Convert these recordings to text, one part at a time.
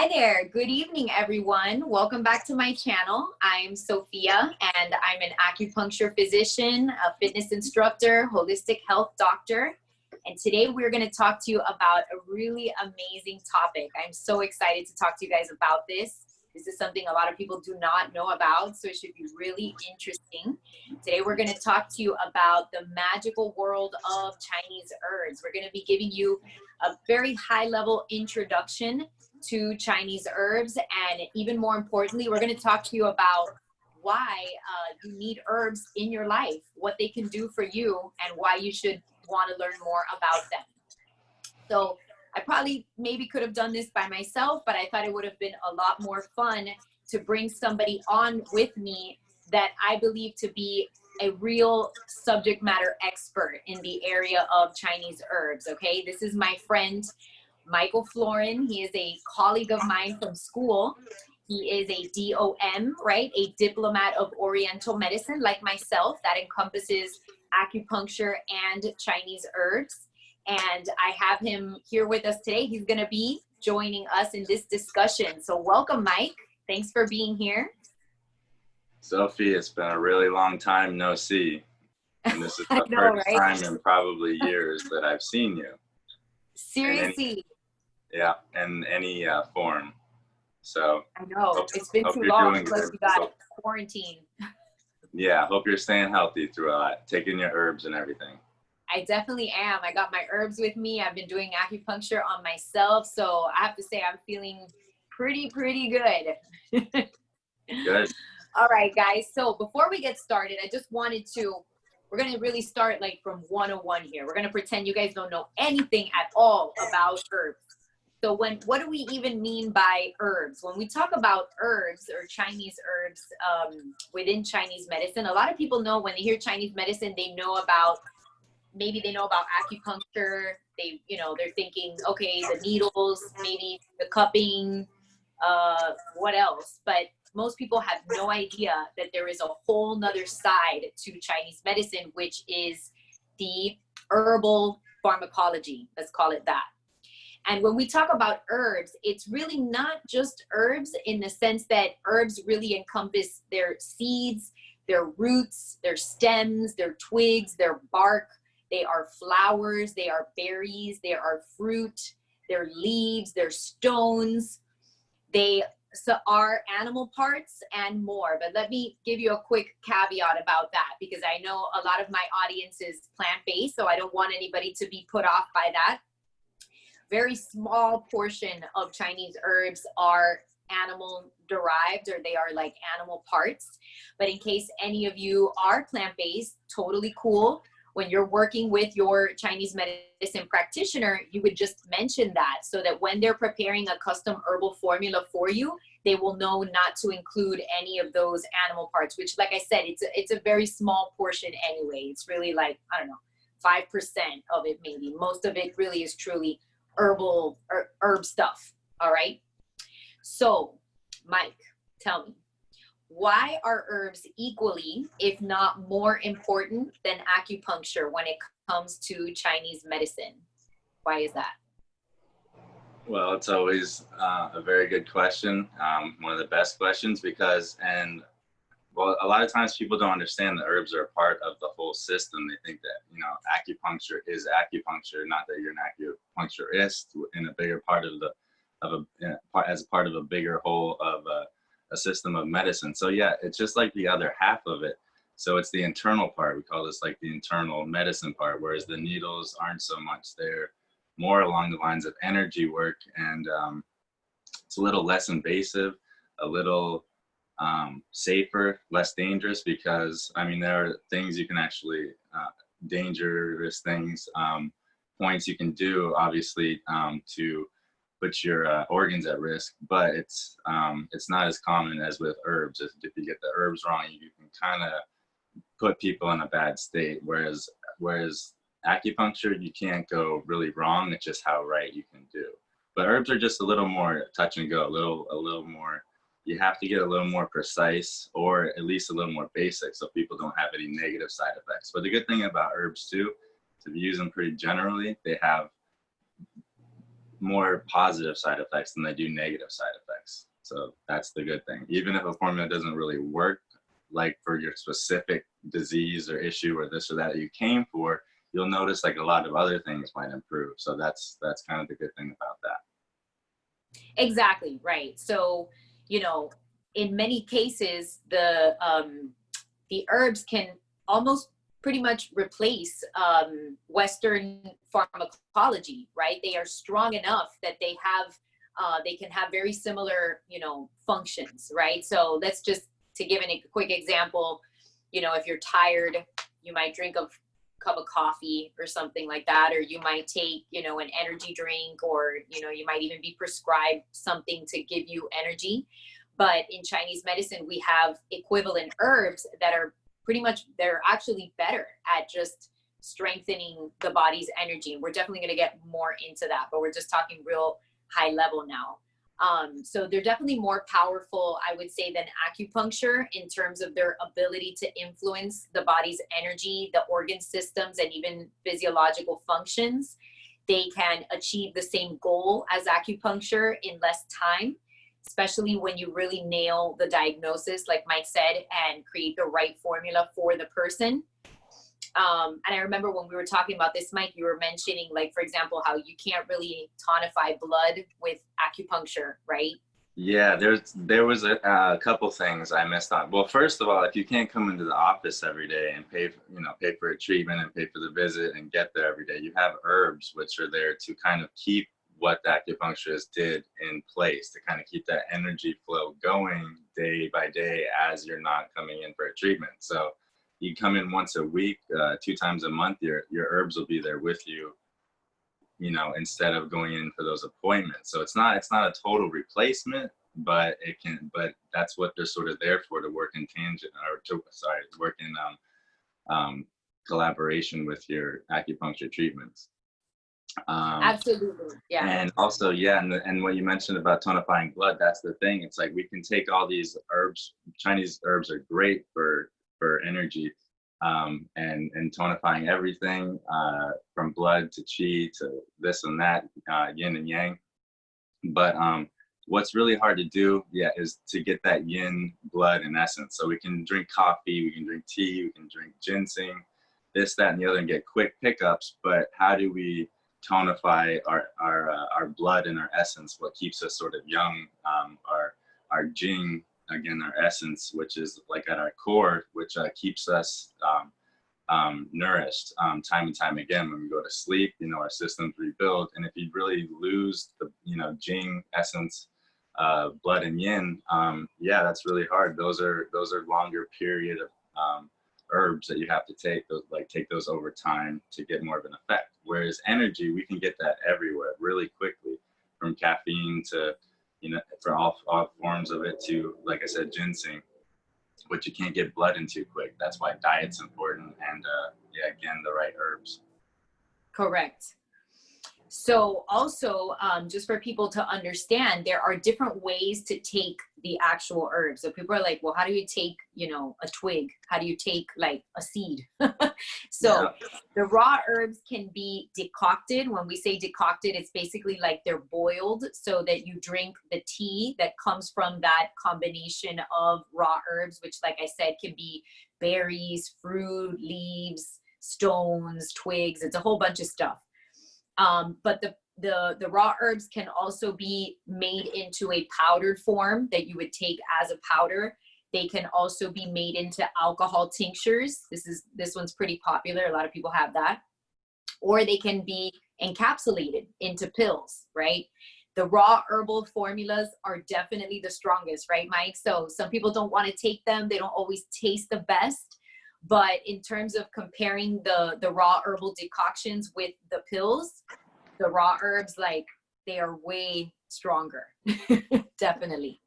Hi there. Good evening, everyone. Welcome back to my channel. I'm Sophia, and I'm an acupuncture physician, a fitness instructor, holistic health doctor. And today we're going to talk to you about a really amazing topic. I'm so excited to talk to you guys about this. This is something a lot of people do not know about, so it should be really interesting. Today we're going to talk to you about the magical world of Chinese herbs. We're going to be giving you a very high-level introduction to Chinese herbs, and even more importantly, we're going to talk to you about why you need herbs in your life, what they can do for you, and why you should want to learn more about them. So I probably maybe could have done this by myself, but I thought it would have been a lot more fun to bring somebody on with me that I believe to be a real subject matter expert in the area of Chinese herbs. Okay, this is my friend Michael Floren. He is a colleague of mine from school. He is a D.O.M, right? A diplomat of Oriental medicine, like myself, that encompasses acupuncture and Chinese herbs. And I have him here with us today. He's going to be joining us in this discussion. So welcome, Mike. Thanks for being here. Sophie, it's been a really long time no see. And this is the first time in probably years that I've seen you. Seriously. In any form. So I know it's been too long. Plus we got quarantine. Yeah, hope you're staying healthy through taking your herbs and everything. I definitely am. I got my herbs with me. I've been doing acupuncture on myself, so I have to say I'm feeling pretty good. Good. All right, guys. So before we get started, I just wanted to. We're going to really start like from 101 here. We're going to pretend you guys don't know anything at all about herbs. So what do we even mean by herbs? When we talk about herbs or Chinese herbs within Chinese medicine, a lot of people know when they hear Chinese medicine, maybe they know about acupuncture. They're thinking, okay, the needles, maybe the cupping, what else? But most people have no idea that there is a whole nother side to Chinese medicine, which is the herbal pharmacology. Let's call it that. And when we talk about herbs, it's really not just herbs in the sense that herbs really encompass their seeds, their roots, their stems, their twigs, their bark. They are flowers, they are berries, they are fruit, they're leaves, they're stones. They are animal parts and more. But let me give you a quick caveat about that, because I know a lot of my audience is plant-based, so I don't want anybody to be put off by that. Very small portion of Chinese herbs are animal derived, or they are like animal parts. But in case any of you are plant-based, totally cool. When you're working with your Chinese medicine practitioner, you would just mention that so that when they're preparing a custom herbal formula for you, they will know not to include any of those animal parts, which, like I said, it's a very small portion anyway. It's really like, I don't know, 5% of it maybe. Most of it really is truly herbal or herb stuff. All right. So, Mike, tell me, why are herbs equally, if not more important than acupuncture when it comes to Chinese medicine? Why is that? Well, it's always a very good question. One of the best questions well, a lot of times people don't understand that herbs are a part of the whole system. They think that, acupuncture is acupuncture, not that you're an acupuncturist in a bigger part as part of a bigger whole of a system of medicine. So yeah, it's just like the other half of it. So it's the internal part. We call this like the internal medicine part, whereas the needles aren't so much. They're more along the lines of energy work, and it's a little less invasive, a little safer, less dangerous, because there are things you can actually, dangerous things, points you can do, obviously, to put your organs at risk, but it's not as common as with herbs. If you get the herbs wrong, you can kind of put people in a bad state, whereas acupuncture, you can't go really wrong. It's just how right you can do. But herbs are just a little more touch and go, a little more. You have to get a little more precise, or at least a little more basic, so people don't have any negative side effects. But the good thing about herbs too, to use them pretty generally, they have more positive side effects than they do negative side effects. So that's the good thing. Even if a formula doesn't really work, like for your specific disease or issue or this or that you came for, you'll notice like a lot of other things might improve. So that's kind of the good thing about that. Exactly, right. So, you know, in many cases, the herbs can almost pretty much replace Western pharmacology, right? They are strong enough that they can have very similar, you know, functions, right? So let's just, to give a quick example, you know, if you're tired, you might drink a cup of coffee or something like that, or you might take, you know, an energy drink, or, you know, you might even be prescribed something to give you energy. But in Chinese medicine, we have equivalent herbs that are pretty much, they're actually better at just strengthening the body's energy. And we're definitely going to get more into that, but we're just talking real high level now. So they're definitely more powerful, I would say, than acupuncture in terms of their ability to influence the body's energy, the organ systems, and even physiological functions. They can achieve the same goal as acupuncture in less time, especially when you really nail the diagnosis, like Mike said, and create the right formula for the person. And I remember when we were talking about this, Mike, you were mentioning, like, for example, how you can't really tonify blood with acupuncture, right? Yeah, there was a couple things I missed on. Well, first of all, if you can't come into the office every day and pay for a treatment and pay for the visit and get there every day, you have herbs which are there to kind of keep what the acupuncturist did in place, to kind of keep that energy flow going day by day as you're not coming in for a treatment. So you come in once a week, 2 times a month, your herbs will be there with you, you know, instead of going in for those appointments. So it's not a total replacement, but that's what they're sort of there for, to work in tangent, or work in collaboration with your acupuncture treatments. Absolutely, yeah. And also, yeah, and what you mentioned about tonifying blood, that's the thing. It's like we can take all these herbs. Chinese herbs are great for energy, and tonifying everything, from blood to qi to this and that, yin and yang. But what's really hard to do, is to get that yin blood in essence. So we can drink coffee, we can drink tea, we can drink ginseng, this, that, and the other, and get quick pickups. But how do we tonify our blood and our essence? What keeps us sort of young, our jing, again, our essence, which is like at our core, which keeps us nourished time and time again. When we go to sleep, you know, our systems rebuild. And if you really lose the, you know, jing, essence, blood and yin, that's really hard. Those are longer period of herbs that you have to take those over time to get more of an effect. Whereas energy, we can get that everywhere really quickly, from caffeine to, you know, for all forms of it, to, like I said, ginseng, which you can't get blood into quick. That's why diet's important, and again, the right herbs. Correct. So also, just for people to understand, there are different ways to take the actual herbs. So people are like, well, how do you take, you know, a twig? How do you take like a seed? So the raw herbs can be decocted. When we say decocted, it's basically like they're boiled so that you drink the tea that comes from that combination of raw herbs, which, like I said, can be berries, fruit, leaves, stones, twigs. It's a whole bunch of stuff. But the raw herbs can also be made into a powdered form that you would take as a powder. They can also be made into alcohol tinctures. This one's pretty popular. A lot of people have that. Or they can be encapsulated into pills, right? The raw herbal formulas are definitely the strongest, right, Mike? So some people don't want to take them. They don't always taste the best. But in terms of comparing the raw herbal decoctions with the pills, the raw herbs, like, they are way stronger. Definitely.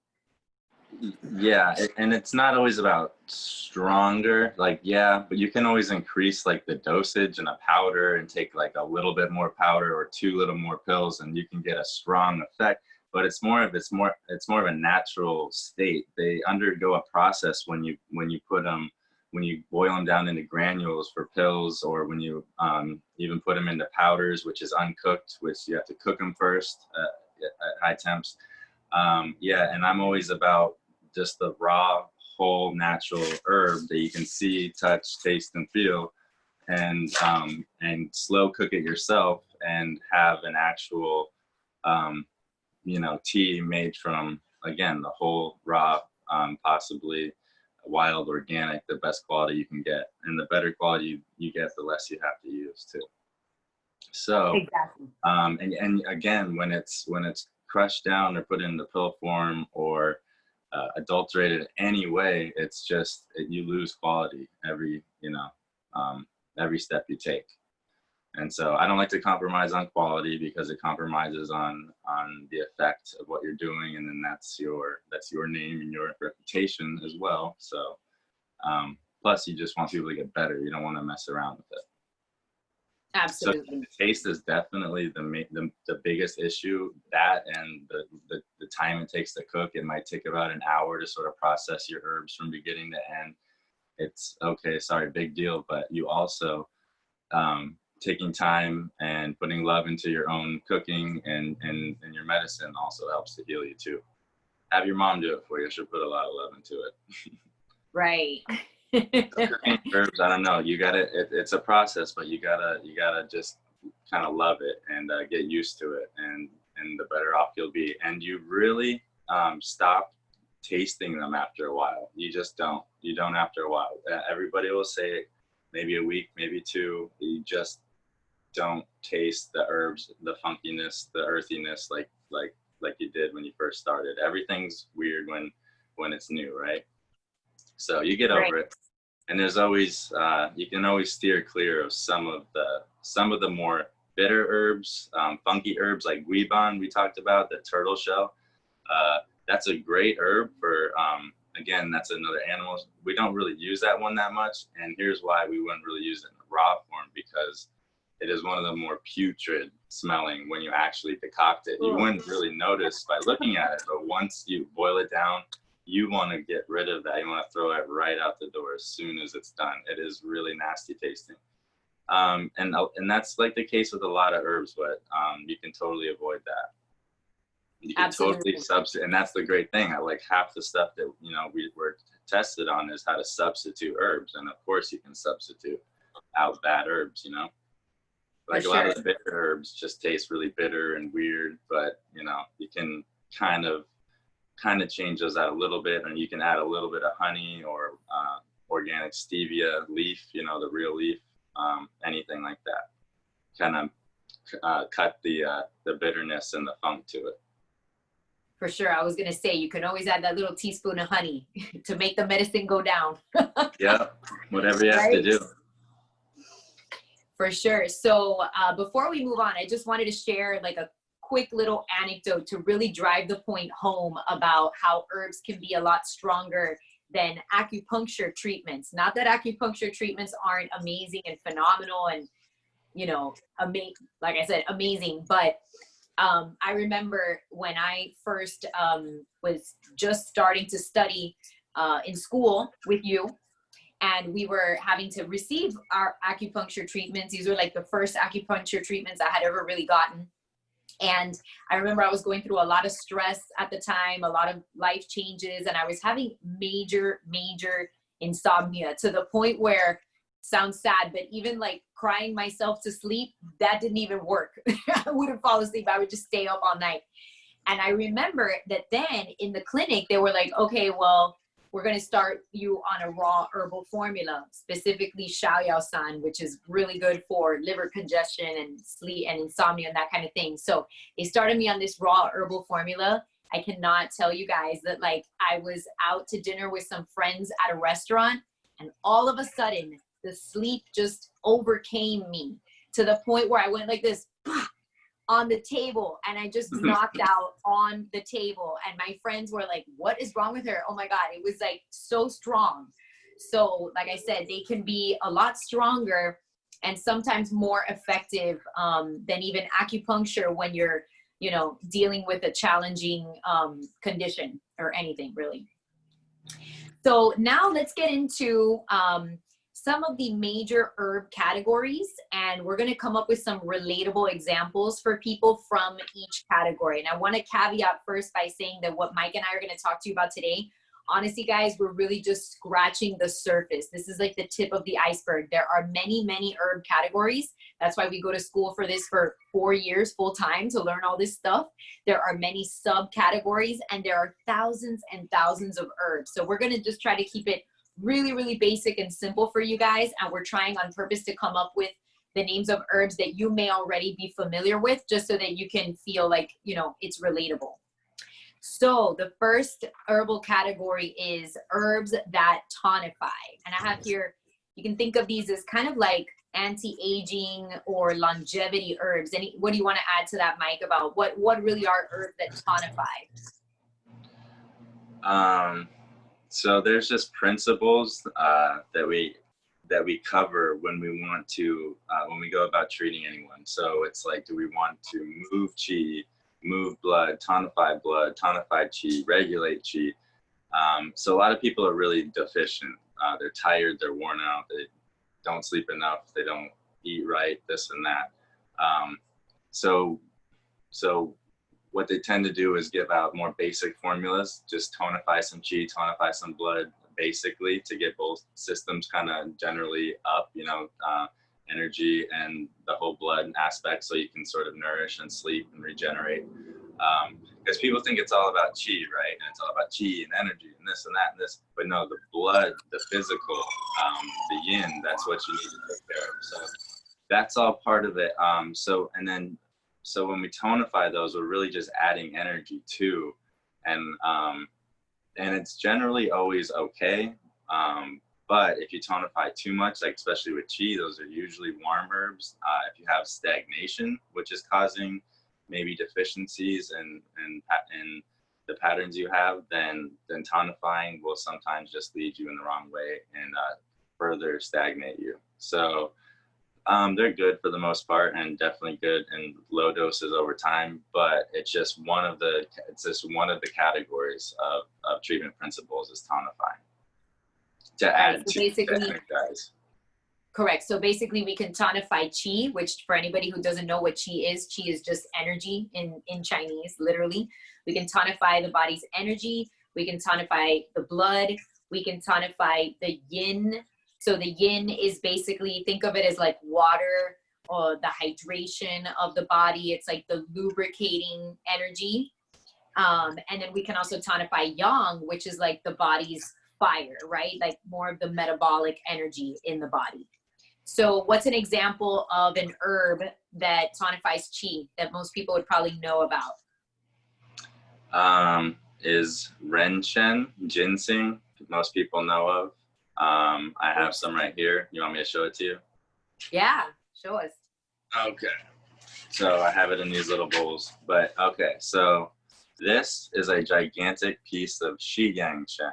Yeah, and it's not always about stronger, like, but you can always increase like the dosage in a powder and take like a little bit more powder or 2 little more pills, and you can get a strong effect. But it's more of a natural state. They undergo a process when you put them when you boil them down into granules for pills, or when you even put them into powders, which is uncooked, which you have to cook them first at high temps. Yeah, and I'm always about just the raw, whole, natural herb that you can see, touch, taste, and feel, and slow cook it yourself and have an actual, you know, tea made from, again, the whole raw, possibly wild, organic, the best quality you can get. And the better quality you get, the less you have to use too. So, Exactly. and again, when it's crushed down or put into pill form or adulterated anyway, it's just, you lose quality every, you know, every step you take. And so I don't like to compromise on quality, because it compromises on the effect of what you're doing, and then that's your name and your reputation as well. So plus, you just want people to get better. You don't want to mess around with it. Absolutely. So the taste is definitely the biggest issue. That, and the time it takes to cook. It might take about an hour to sort of process your herbs from beginning to end. It's okay, sorry, big deal, but you also taking time and putting love into your own cooking and your medicine also helps to heal you too. Have your mom do it for you. She'll put a lot of love into it. Right. Cooking herbs, I don't know. You gotta. It's a process, but you gotta just kind of love it and get used to it, and the better off you'll be. And you really stop tasting them after a while. You just don't. You don't after a while. Everybody will say maybe a week, maybe two. You just don't taste the herbs, the funkiness, the earthiness like you did when you first started. Everything's weird when it's new, right? So you get over it. And there's always you can always steer clear of some of the more bitter herbs, funky herbs like guiban we talked about, the turtle shell. That's a great herb for again, that's another animal. We don't really use that one that much, and here's why we wouldn't really use it in raw form, because it is one of the more putrid smelling when you actually decoct it. You wouldn't really notice by looking at it, but once you boil it down, you want to get rid of that. You want to throw it right out the door as soon as it's done. It is really nasty tasting. And that's like the case with a lot of herbs, but you can totally avoid that. You can totally substitute, and that's the great thing. I like half the stuff that, you know, we were tested on is how to substitute herbs. And of course you can substitute out bad herbs, you know. Like a lot of the bitter herbs just taste really bitter and weird, but you know, you can kind of change those out a little bit, and you can add a little bit of honey or organic stevia leaf, you know, the real leaf, anything like that. Kind of cut the bitterness and the funk to it. For sure. I was going to say, you can always add that little teaspoon of honey to make the medicine go down. Yeah, whatever you have to do. For sure. So before we move on, I just wanted to share like a quick little anecdote to really drive the point home about how herbs can be a lot stronger than acupuncture treatments. Not that acupuncture treatments aren't amazing and phenomenal and, you know, like I said, amazing. But I remember when I first was just starting to study in school with you, and we were having to receive our acupuncture treatments. These were like the first acupuncture treatments I had ever really gotten. And I remember I was going through a lot of stress at the time, a lot of life changes, and I was having major insomnia, to the point where, sounds sad, but even like crying myself to sleep, that didn't even work. I wouldn't fall asleep. I would just stay up all night. And I remember that then in the clinic, they were like, okay, well, we're going to start you on a raw herbal formula, specifically Xiaoyaosan, which is really good for liver congestion and sleep and insomnia and that kind of thing. So they started me on this raw herbal formula. I cannot tell you guys that, like, I was out to dinner with some friends at a restaurant, and all of a sudden the sleep just overcame me to the point where I went like this on the table, and I just knocked out on the table. And my friends were like, what is wrong with her? Oh my God, it was like so strong. So like I said, they can be a lot stronger and sometimes more effective than even acupuncture when you're, you know, dealing with a challenging condition or anything really. So now let's get into some of the major herb categories, and we're going to come up with some relatable examples for people from each category. And I want to caveat first by saying that what Mike and I are going to talk to you about today, honestly, guys, we're really just scratching the surface. This is like the tip of the iceberg. There are many, many herb categories. That's why we go to school for this for 4 years full time to learn all this stuff. There are many subcategories, and there are thousands and thousands of herbs. So we're going to just try to keep it really, really basic and simple for you guys. And we're trying on purpose to come up with the names of herbs that you may already be familiar with, just so that you can feel like, you know, it's relatable. So the first herbal category is herbs that tonify. And I have here, you can think of these as kind of like anti-aging or longevity herbs. What do you want to add to that, Mike, about what really are herbs that tonify? So there's just principles that we cover when we want to when we go about treating anyone. So it's like, do we want to move qi, move blood, tonify qi, regulate qi? So a lot of people are really deficient. They're tired, they're worn out, they don't sleep enough, they don't eat right, this and that. So what they tend to do is give out more basic formulas, just tonify some qi, tonify some blood, basically, to get both systems kind of generally up, you know, energy and the whole blood aspect, so you can sort of nourish and sleep and regenerate. Because people think it's all about qi, right? And it's all about qi and energy and this and that and this. But no, the blood, the physical, the yin, that's what you need to take care of. So that's all part of it. So when we tonify those, we're really just adding energy too. And it's generally always okay. But if you tonify too much, like especially with qi, those are usually warm herbs. If you have stagnation, which is causing maybe deficiencies in the patterns you have, then tonifying will sometimes just lead you in the wrong way and further stagnate you. So they're good for the most part, and definitely good in low doses over time. But it's just one of the categories of treatment principles is tonifying. To add so to energize. Correct. So basically we can tonify qi, which for anybody who doesn't know what qi is just energy in Chinese, literally. We can tonify the body's energy. We can tonify the blood. We can tonify the yin. So the yin is basically, think of it as like water or the hydration of the body. It's like the lubricating energy. And then we can also tonify yang, which is like the body's fire, right? Like more of the metabolic energy in the body. So what's an example of an herb that tonifies qi that most people would probably know about? Is Renshen, ginseng, most people know of. I have some right here. You want me to show it to you? Yeah, show us. Okay. So I have it in these little bowls. But okay, so this is a gigantic piece of Shi Yang Shen,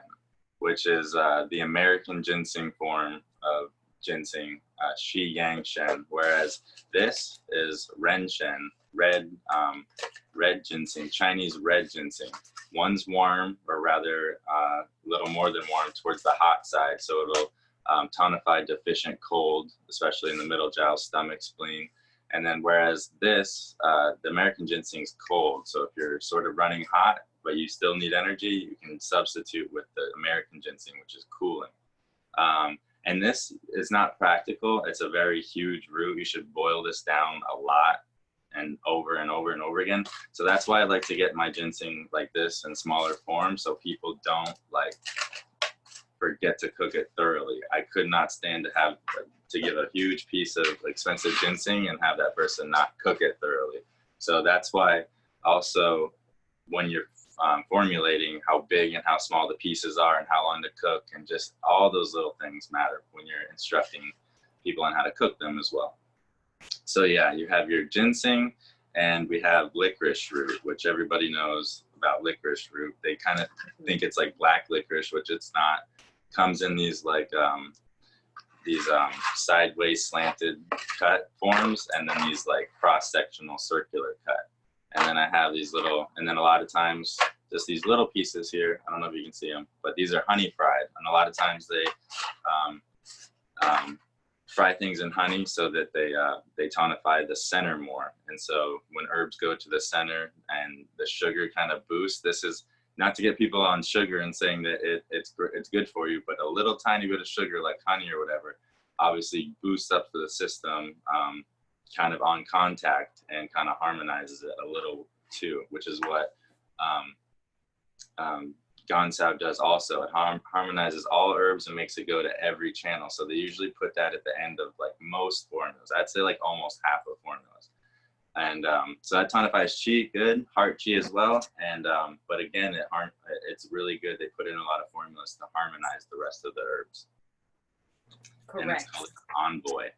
which is the American ginseng form of ginseng, Shi Yang Shen, whereas this is Ren Shen, red ginseng, Chinese red ginseng. One's warm, or rather a little more than warm towards the hot side, so it'll tonify deficient cold, especially in the middle jiao, stomach, spleen. And then whereas this, the American ginseng is cold, so if you're sort of running hot, but you still need energy, you can substitute with the American ginseng, which is cooling. And this is not practical. It's a very huge root. You should boil this down a lot and over and over and over again. So that's why I like to get my ginseng like this in smaller form, so people don't like forget to cook it thoroughly. I could not stand to give a huge piece of expensive ginseng and have that person not cook it thoroughly. So that's why also when you're formulating, how big and how small the pieces are and how long to cook, and just all those little things matter when you're instructing people on how to cook them as well. So yeah, you have your ginseng, and we have licorice root, which everybody knows about licorice root. They kind of think it's like black licorice, which it's not. Comes in these like sideways slanted cut forms, and then these like cross-sectional circular cut. And then I have these little, and then a lot of times just these little pieces here. I don't know if you can see them, but these are honey fried. And a lot of times they fry things in honey so that they tonify the center more. And so when herbs go to the center and the sugar kind of boosts, this is not to get people on sugar and saying that it's good for you, but a little tiny bit of sugar like honey or whatever obviously boosts up the system kind of on contact and kind of harmonizes it a little too, which is what Gansao does also. It harmonizes all herbs and makes it go to every channel. So they usually put that at the end of like most formulas. I'd say like almost half of formulas. And so that tonifies qi, good, heart qi as well. And but again, it's really good. They put in a lot of formulas to harmonize the rest of the herbs. Correct. And it's called Envoy.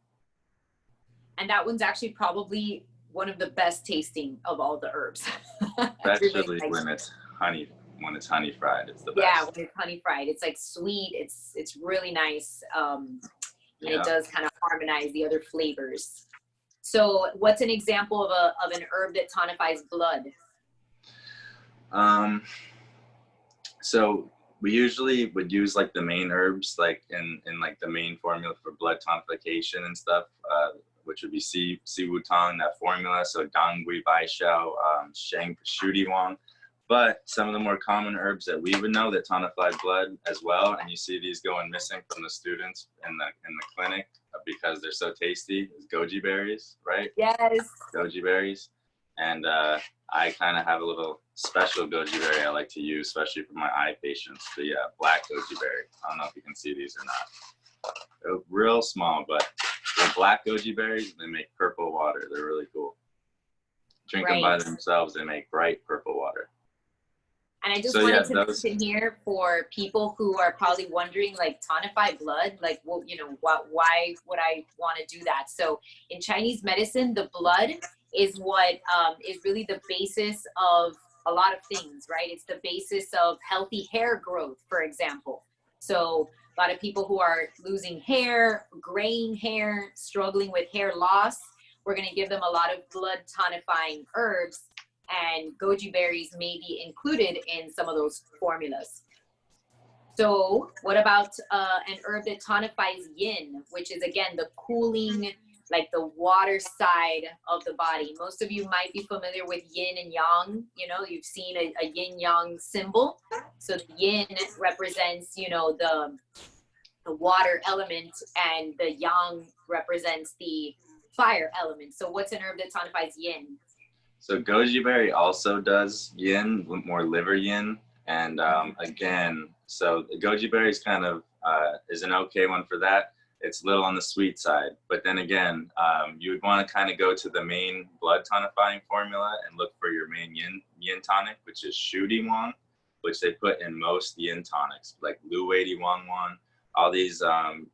And that one's actually probably one of the best tasting of all the herbs. Especially when it's honey. When it's honey fried, it's the best. Yeah, when it's honey fried, it's like sweet. It's really nice, and it does kind of harmonize the other flavors. So, what's an example of an herb that tonifies blood? So we usually would use like the main herbs, like in like the main formula for blood tonification and stuff, which would be Si Wu Tong, that formula. So Dang Gui Bai Xiao, Sheng Shuti Wang. But some of the more common herbs that we would know that tonify blood as well, and you see these going missing from the students in the clinic because they're so tasty, is Goji Berries, right? Yes. Goji Berries. And I kind of have a little special Goji Berry I like to use, especially for my eye patients, the black Goji Berry. I don't know if you can see these or not. They're real small, but they're black Goji Berries, and they make purple water. They're really cool. Drink them by themselves, they make bright purple water. And I just wanted to mention here for people who are probably wondering, like, tonify blood, like, well, you know, why would I want to do that? So in Chinese medicine, the blood is what is really the basis of a lot of things, right? It's the basis of healthy hair growth, for example. So a lot of people who are losing hair, graying hair, struggling with hair loss, we're going to give them a lot of blood tonifying herbs. And goji berries may be included in some of those formulas. So what about an herb that tonifies yin, which is, again, the cooling, like the water side of the body? Most of you might be familiar with yin and yang. You know, you've seen a yin yang symbol. So the yin represents, you know, the water element, and the yang represents the fire element. So what's an herb that tonifies yin? So goji berry also does yin, more liver yin. And again, so the goji berry is kind of is an okay one for that. It's a little on the sweet side. But then again, you would want to kind of go to the main blood tonifying formula and look for your main yin tonic, which is Shu Di Wang, which they put in most yin tonics, like Lu Wei Di Wang Wan, all these and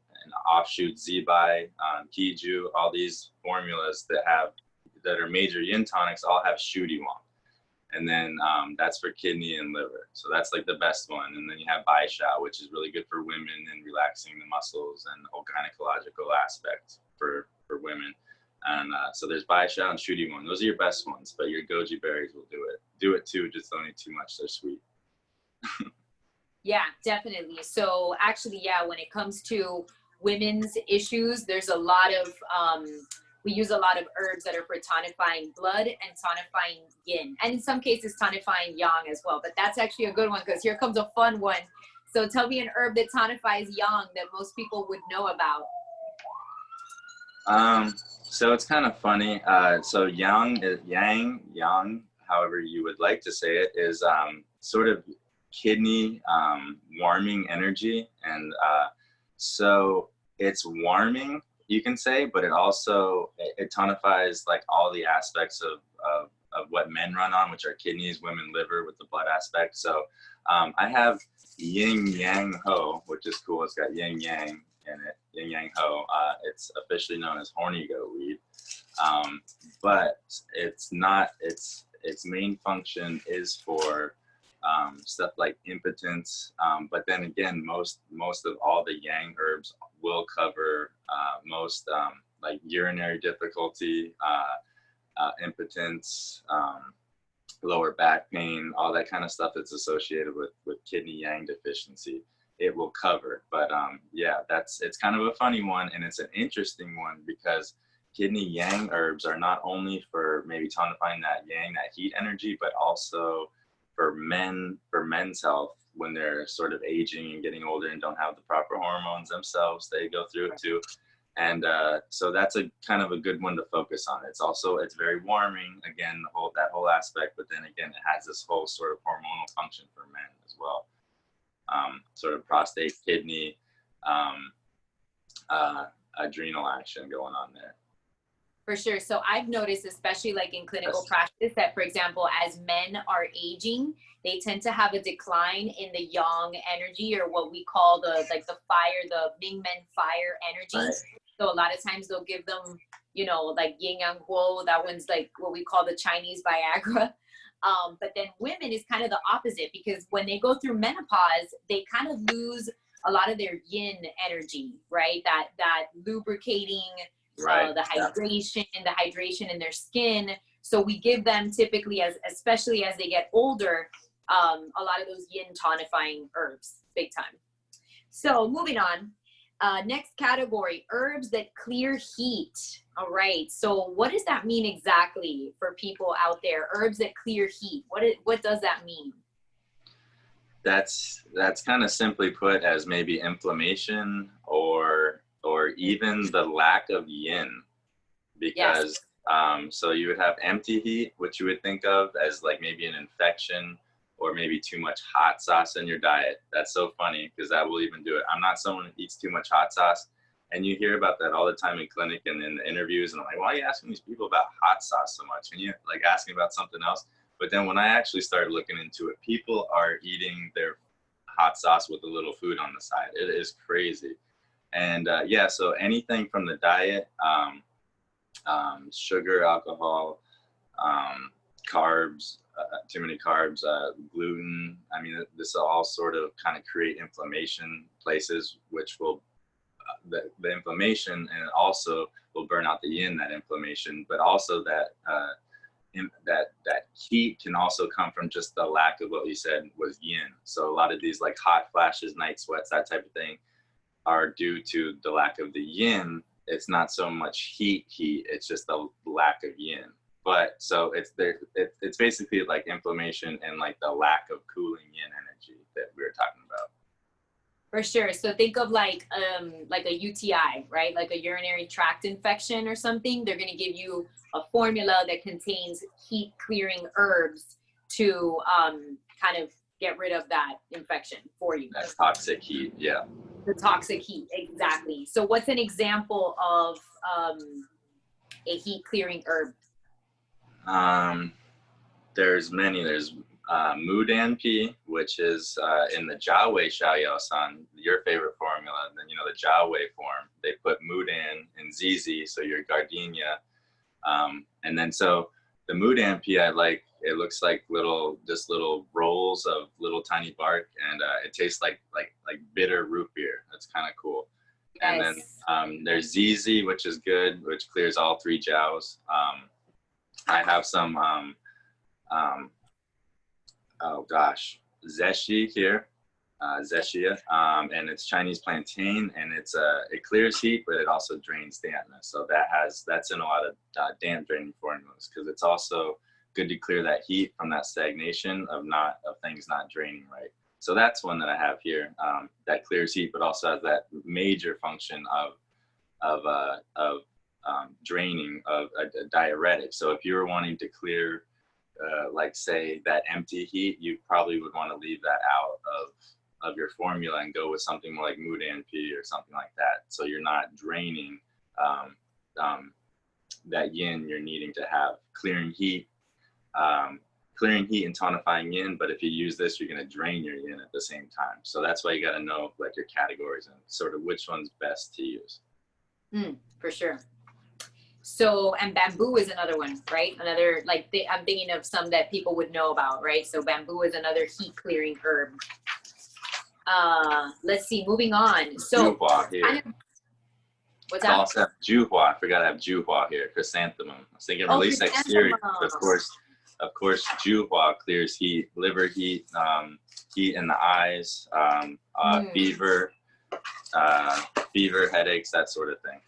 offshoot Zibai, Kiju, all these formulas that are major yin tonics all have Shu Di Wang. And then that's for kidney and liver. So that's like the best one. And then you have Bai Sha, which is really good for women and relaxing the muscles and the whole gynecological aspect for women. And so there's Bai Sha and Shu Di Wang. Those are your best ones, but your goji berries will do it. Do it too, just don't eat too much. They're sweet. Yeah, definitely. So actually, yeah, when it comes to women's issues, there's a lot of, we use a lot of herbs that are for tonifying blood and tonifying yin, and in some cases tonifying yang as well. But that's actually a good one, because here comes a fun one. So tell me an herb that tonifies yang that most people would know about. So it's kind of funny. So yang, however you would like to say it, is sort of kidney warming energy. And so it's warming, you can say, but it also, it tonifies like all the aspects of what men run on, which are kidneys, women liver with the blood aspect. So I have yin yang ho, which is cool. It's got yin yang in it, yin yang ho. It's officially known as horny goat weed, but it's not, its main function is for stuff like impotence, but then again, most of all the yang herbs will cover most like urinary difficulty, impotence, lower back pain, all that kind of stuff that's associated with kidney yang deficiency, it will cover. But yeah, it's kind of a funny one, and it's an interesting one because kidney yang herbs are not only for maybe tonifying that yang, that heat energy, but also for men's health when they're sort of aging and getting older and don't have the proper hormones themselves. They go through it too. And so that's a kind of a good one to focus on. It's very warming, again, that whole aspect, but then again, it has this whole sort of hormonal function for men as well. Sort of prostate, kidney, adrenal action going on there. For sure. So I've noticed, especially like in clinical practice, that, for example, as men are aging, they tend to have a decline in the yang energy, or what we call the fire, the Ming Men fire energy. Right. So a lot of times they'll give them, you know, like yin yang guo. That one's like what we call the Chinese Viagra. But then women is kind of the opposite, because when they go through menopause, they kind of lose a lot of their yin energy, right? That lubricating, right. The hydration in their skin. So we give them typically, especially as they get older, a lot of those yin tonifying herbs, big time. So moving on, next category, herbs that clear heat. All right. So what does that mean exactly for people out there? Herbs that clear heat. What does that mean? That's kind of simply put as maybe inflammation or even the lack of yin, because yes. So you would have empty heat, which you would think of as like maybe an infection or maybe too much hot sauce in your diet. That's so funny because that will even do it. I'm not someone who eats too much hot sauce, and you hear about that all the time in clinic and in the interviews, and I'm like, why are you asking these people about hot sauce so much? And you like asking about something else. But then when I actually started looking into it, people are eating their hot sauce with a little food on the side. It is crazy. And yeah, so anything from the diet, sugar, alcohol, carbs, too many carbs, gluten. I mean, this will all sort of kind of create inflammation places, which will, the inflammation, and it also will burn out the yin, that inflammation, but also that heat can also come from just the lack of what you said was yin. So a lot of these like hot flashes, night sweats, that type of thing are due to the lack of the yin. It's not so much heat, it's just the lack of yin. But so it's basically like inflammation and like the lack of cooling yin energy that we were talking about. For sure. So think of like a UTI, right? Like a urinary tract infection or something. They're going to give you a formula that contains heat clearing herbs to kind of get rid of that infection for you. That toxic heat, yeah. The toxic heat, exactly. So what's an example of a heat clearing herb? There's many. There's Mudan Pi, which is in the Jiawei Xiaoyaosan, your favorite formula. Then you know the Jiawei form. They put Mudan and Zizi, so your gardenia, and then so the Mudan Pi I like. It looks like little rolls of little tiny bark, and it tastes like bitter root beer. That's kind of cool. Yes. And then there's Zizi, which is good, which clears all three jiaos. I have some zeshi here, zeshia, and it's Chinese plantain, and it clears heat, but it also drains dampness. So that's in a lot of damp draining formulas, because it's also good to clear that heat from that stagnation of things not draining right. So that's one that I have here, that clears heat, but also has that major function of draining, of a diuretic. So if you were wanting to clear, like say that empty heat, you probably would want to leave that out of your formula and go with something more like Mudan Pi or something like that. So you're not draining that yin you're needing to have, clearing heat and tonifying yin. But if you use this, you're going to drain your yin at the same time. So that's why you got to know like your categories and sort of which one's best to use. For sure. So, and bamboo is another one, right? Another, like, I'm thinking of some that people would know about, right? So bamboo is another heat clearing herb. Let's see, moving on. So, here. What's that? Also have Juhua. I forgot to have Juhua here. Chrysanthemum. I was thinking release exterior, of course. of course, Juhua clears heat, liver heat, heat in the eyes, fever, headaches, that sort of thing.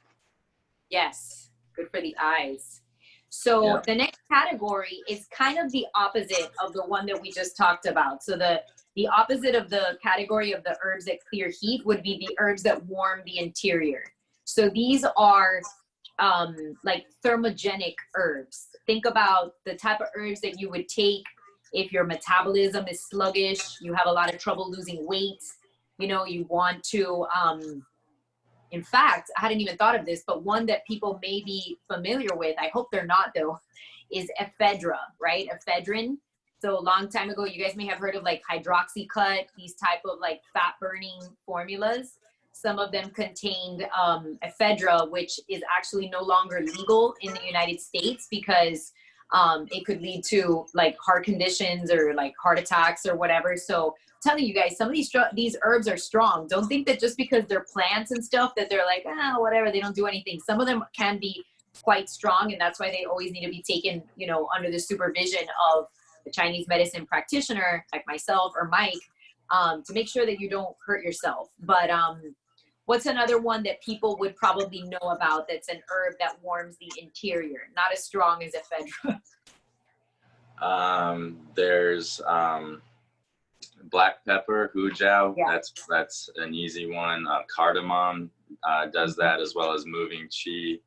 Yes, good for the eyes. So the next category is kind of the opposite of the one that we just talked about. So the opposite of the category of the herbs that clear heat would be the herbs that warm the interior. So these are like thermogenic herbs. Think about the type of herbs that you would take if your metabolism is sluggish, you have a lot of trouble losing weight, you know, you want to, in fact, I hadn't even thought of this, but one that people may be familiar with, I hope they're not though, is Ephedra, right? Ephedrine. So a long time ago, you guys may have heard of like hydroxycut, these type of like fat burning formulas. Some of them contained ephedra, which is actually no longer legal in the United States because it could lead to like heart conditions or like heart attacks or whatever. So I'm telling you guys, some of these herbs are strong. Don't think that just because they're plants and stuff that they're like, whatever, they don't do anything. Some of them can be quite strong, and that's why they always need to be taken, you know, under the supervision of the Chinese medicine practitioner like myself or Mike to make sure that you don't hurt yourself. But what's another one that people would probably know about that's an herb that warms the interior? Not as strong as ephedra. There's black pepper, hujao. Yeah. That's an easy one. Cardamom does that, as well as moving qi.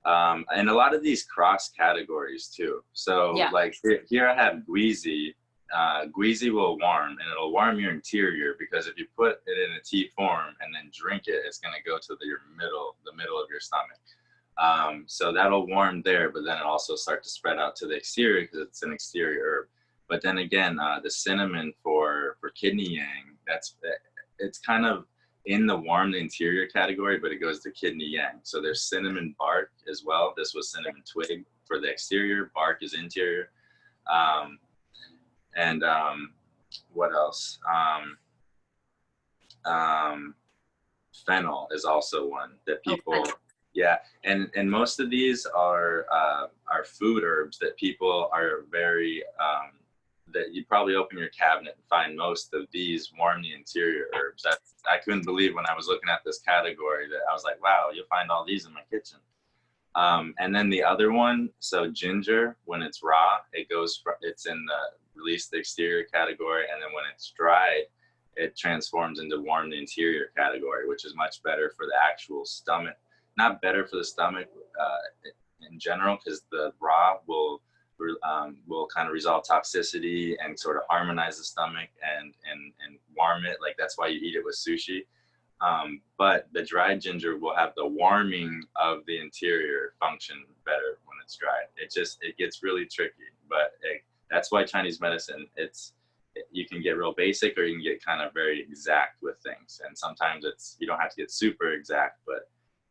And a lot of these cross categories too. So like here I have guizi. Guizi will warm, and it'll warm your interior, because if you put it in a tea form and then drink it, it's going to go to the middle of your stomach. So that'll warm there, but then it also start to spread out to the exterior because it's an exterior herb. But then again, the cinnamon for kidney yang, it's kind of in the warm the interior category, but it goes to kidney yang. So there's cinnamon bark as well. This was cinnamon twig for the exterior, bark is interior. And what else? Fennel is also one that people, and most of these are food herbs that people are very, that you probably open your cabinet and find most of these warm the interior herbs. I couldn't believe when I was looking at this category that I was like, wow, you'll find all these in my kitchen. And then the other one, so ginger, when it's raw, it's in the release the exterior category, and then when it's dried, it transforms into warm the interior category, which is much better for the actual stomach. Not better for the stomach in general, because the raw will kind of resolve toxicity and sort of harmonize the stomach and warm it. Like that's why you eat it with sushi. But the dried ginger will have the warming of the interior function better when it's dried. It gets really tricky, but that's why Chinese medicine, you can get real basic, or you can get kind of very exact with things. And sometimes you don't have to get super exact, but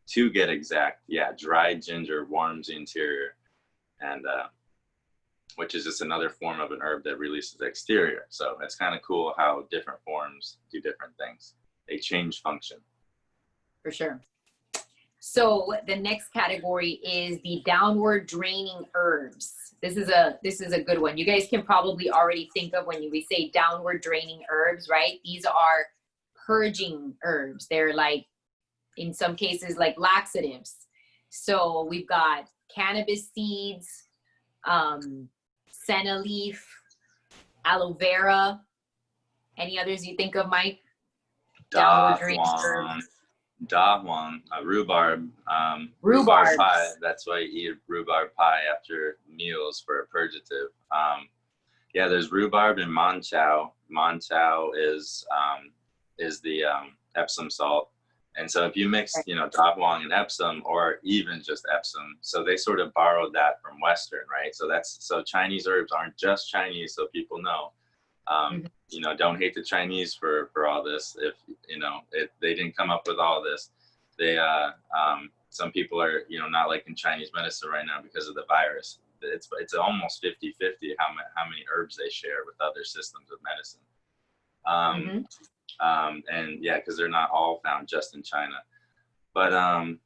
to get exact, dried ginger warms the interior, and which is just another form of an herb that releases the exterior. So it's kind of cool how different forms do different things. They change function. For sure. So the next category is the downward draining herbs. This is a good one. You guys can probably already think of when we say downward draining herbs, right? These are purging herbs. They're like, in some cases, like laxatives. So we've got cannabis seeds, senna leaf, aloe vera. Any others you think of, Mike? Da huang, rhubarb, rhubarb pie. That's why you eat rhubarb pie after meals for a purgative. There's rhubarb and manchow. Manchow is the Epsom salt. And so if you mix, da huang and Epsom, or even just Epsom, so they sort of borrowed that from Western, right? So Chinese herbs aren't just Chinese, so people know. Don't hate the Chinese for all this. If they didn't come up with all this. Some people are not liking Chinese medicine right now because of the virus. It's almost 50-50 how many herbs they share with other systems of medicine. And because they're not all found just in China. But I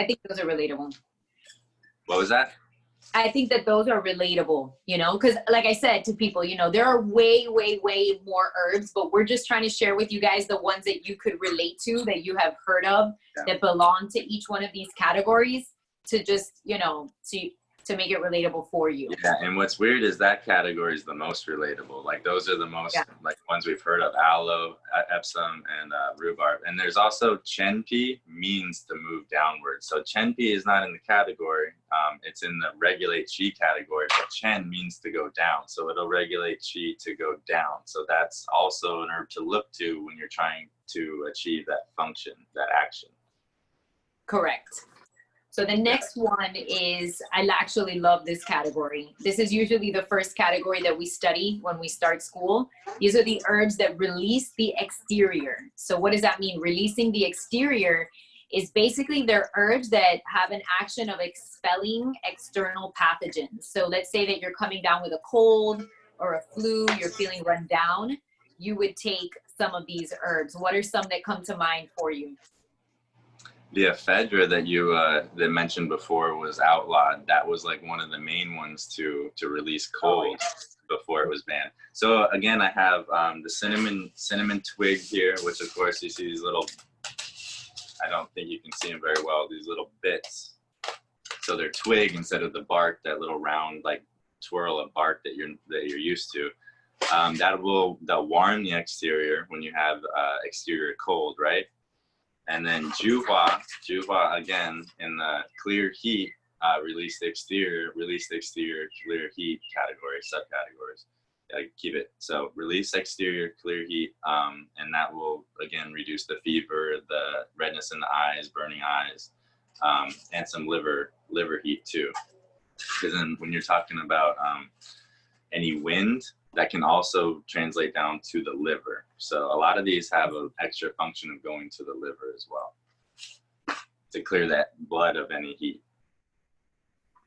think those are relatable. What was that? I think that those are relatable, you know, because like I said to people, you know, there are way, way, way more herbs, but we're just trying to share with you guys the ones that you could relate to, that you have heard of, that belong to each one of these categories, to just, you know, to make it relatable for you. Yeah, and what's weird is that category is the most relatable. Like those are the most like ones we've heard of: aloe, epsom, and rhubarb. And there's also chenpi, means to move downward. So chenpi is not in the category. It's in the regulate chi category, but chen means to go down. So it'll regulate chi to go down. So that's also an herb to look to when you're trying to achieve that function, that action. Correct. So the next one is, I actually love this category. This is usually the first category that we study when we start school. These are the herbs that release the exterior. So what does that mean? Releasing the exterior is basically they're herbs that have an action of expelling external pathogens. So let's say that you're coming down with a cold or a flu, you're feeling run down, you would take some of these herbs. What are some that come to mind for you? The ephedra that you that mentioned before was outlawed. That was like one of the main ones to release cold before it was banned. So again, I have the cinnamon twig here, which of course you see these little, I don't think you can see them very well, these little bits. So they're twig instead of the bark, that little round like twirl of bark that you're used to. That'll warm the exterior when you have exterior cold, right? And then juhua again in the clear heat, release the exterior, clear heat category, subcategories. Keep it. So release exterior, clear heat, and that will again reduce the fever, the redness in the eyes, burning eyes, and some liver heat too. Because then when you're talking about any wind, that can also translate down to the liver. So a lot of these have an extra function of going to the liver as well, to clear that blood of any heat.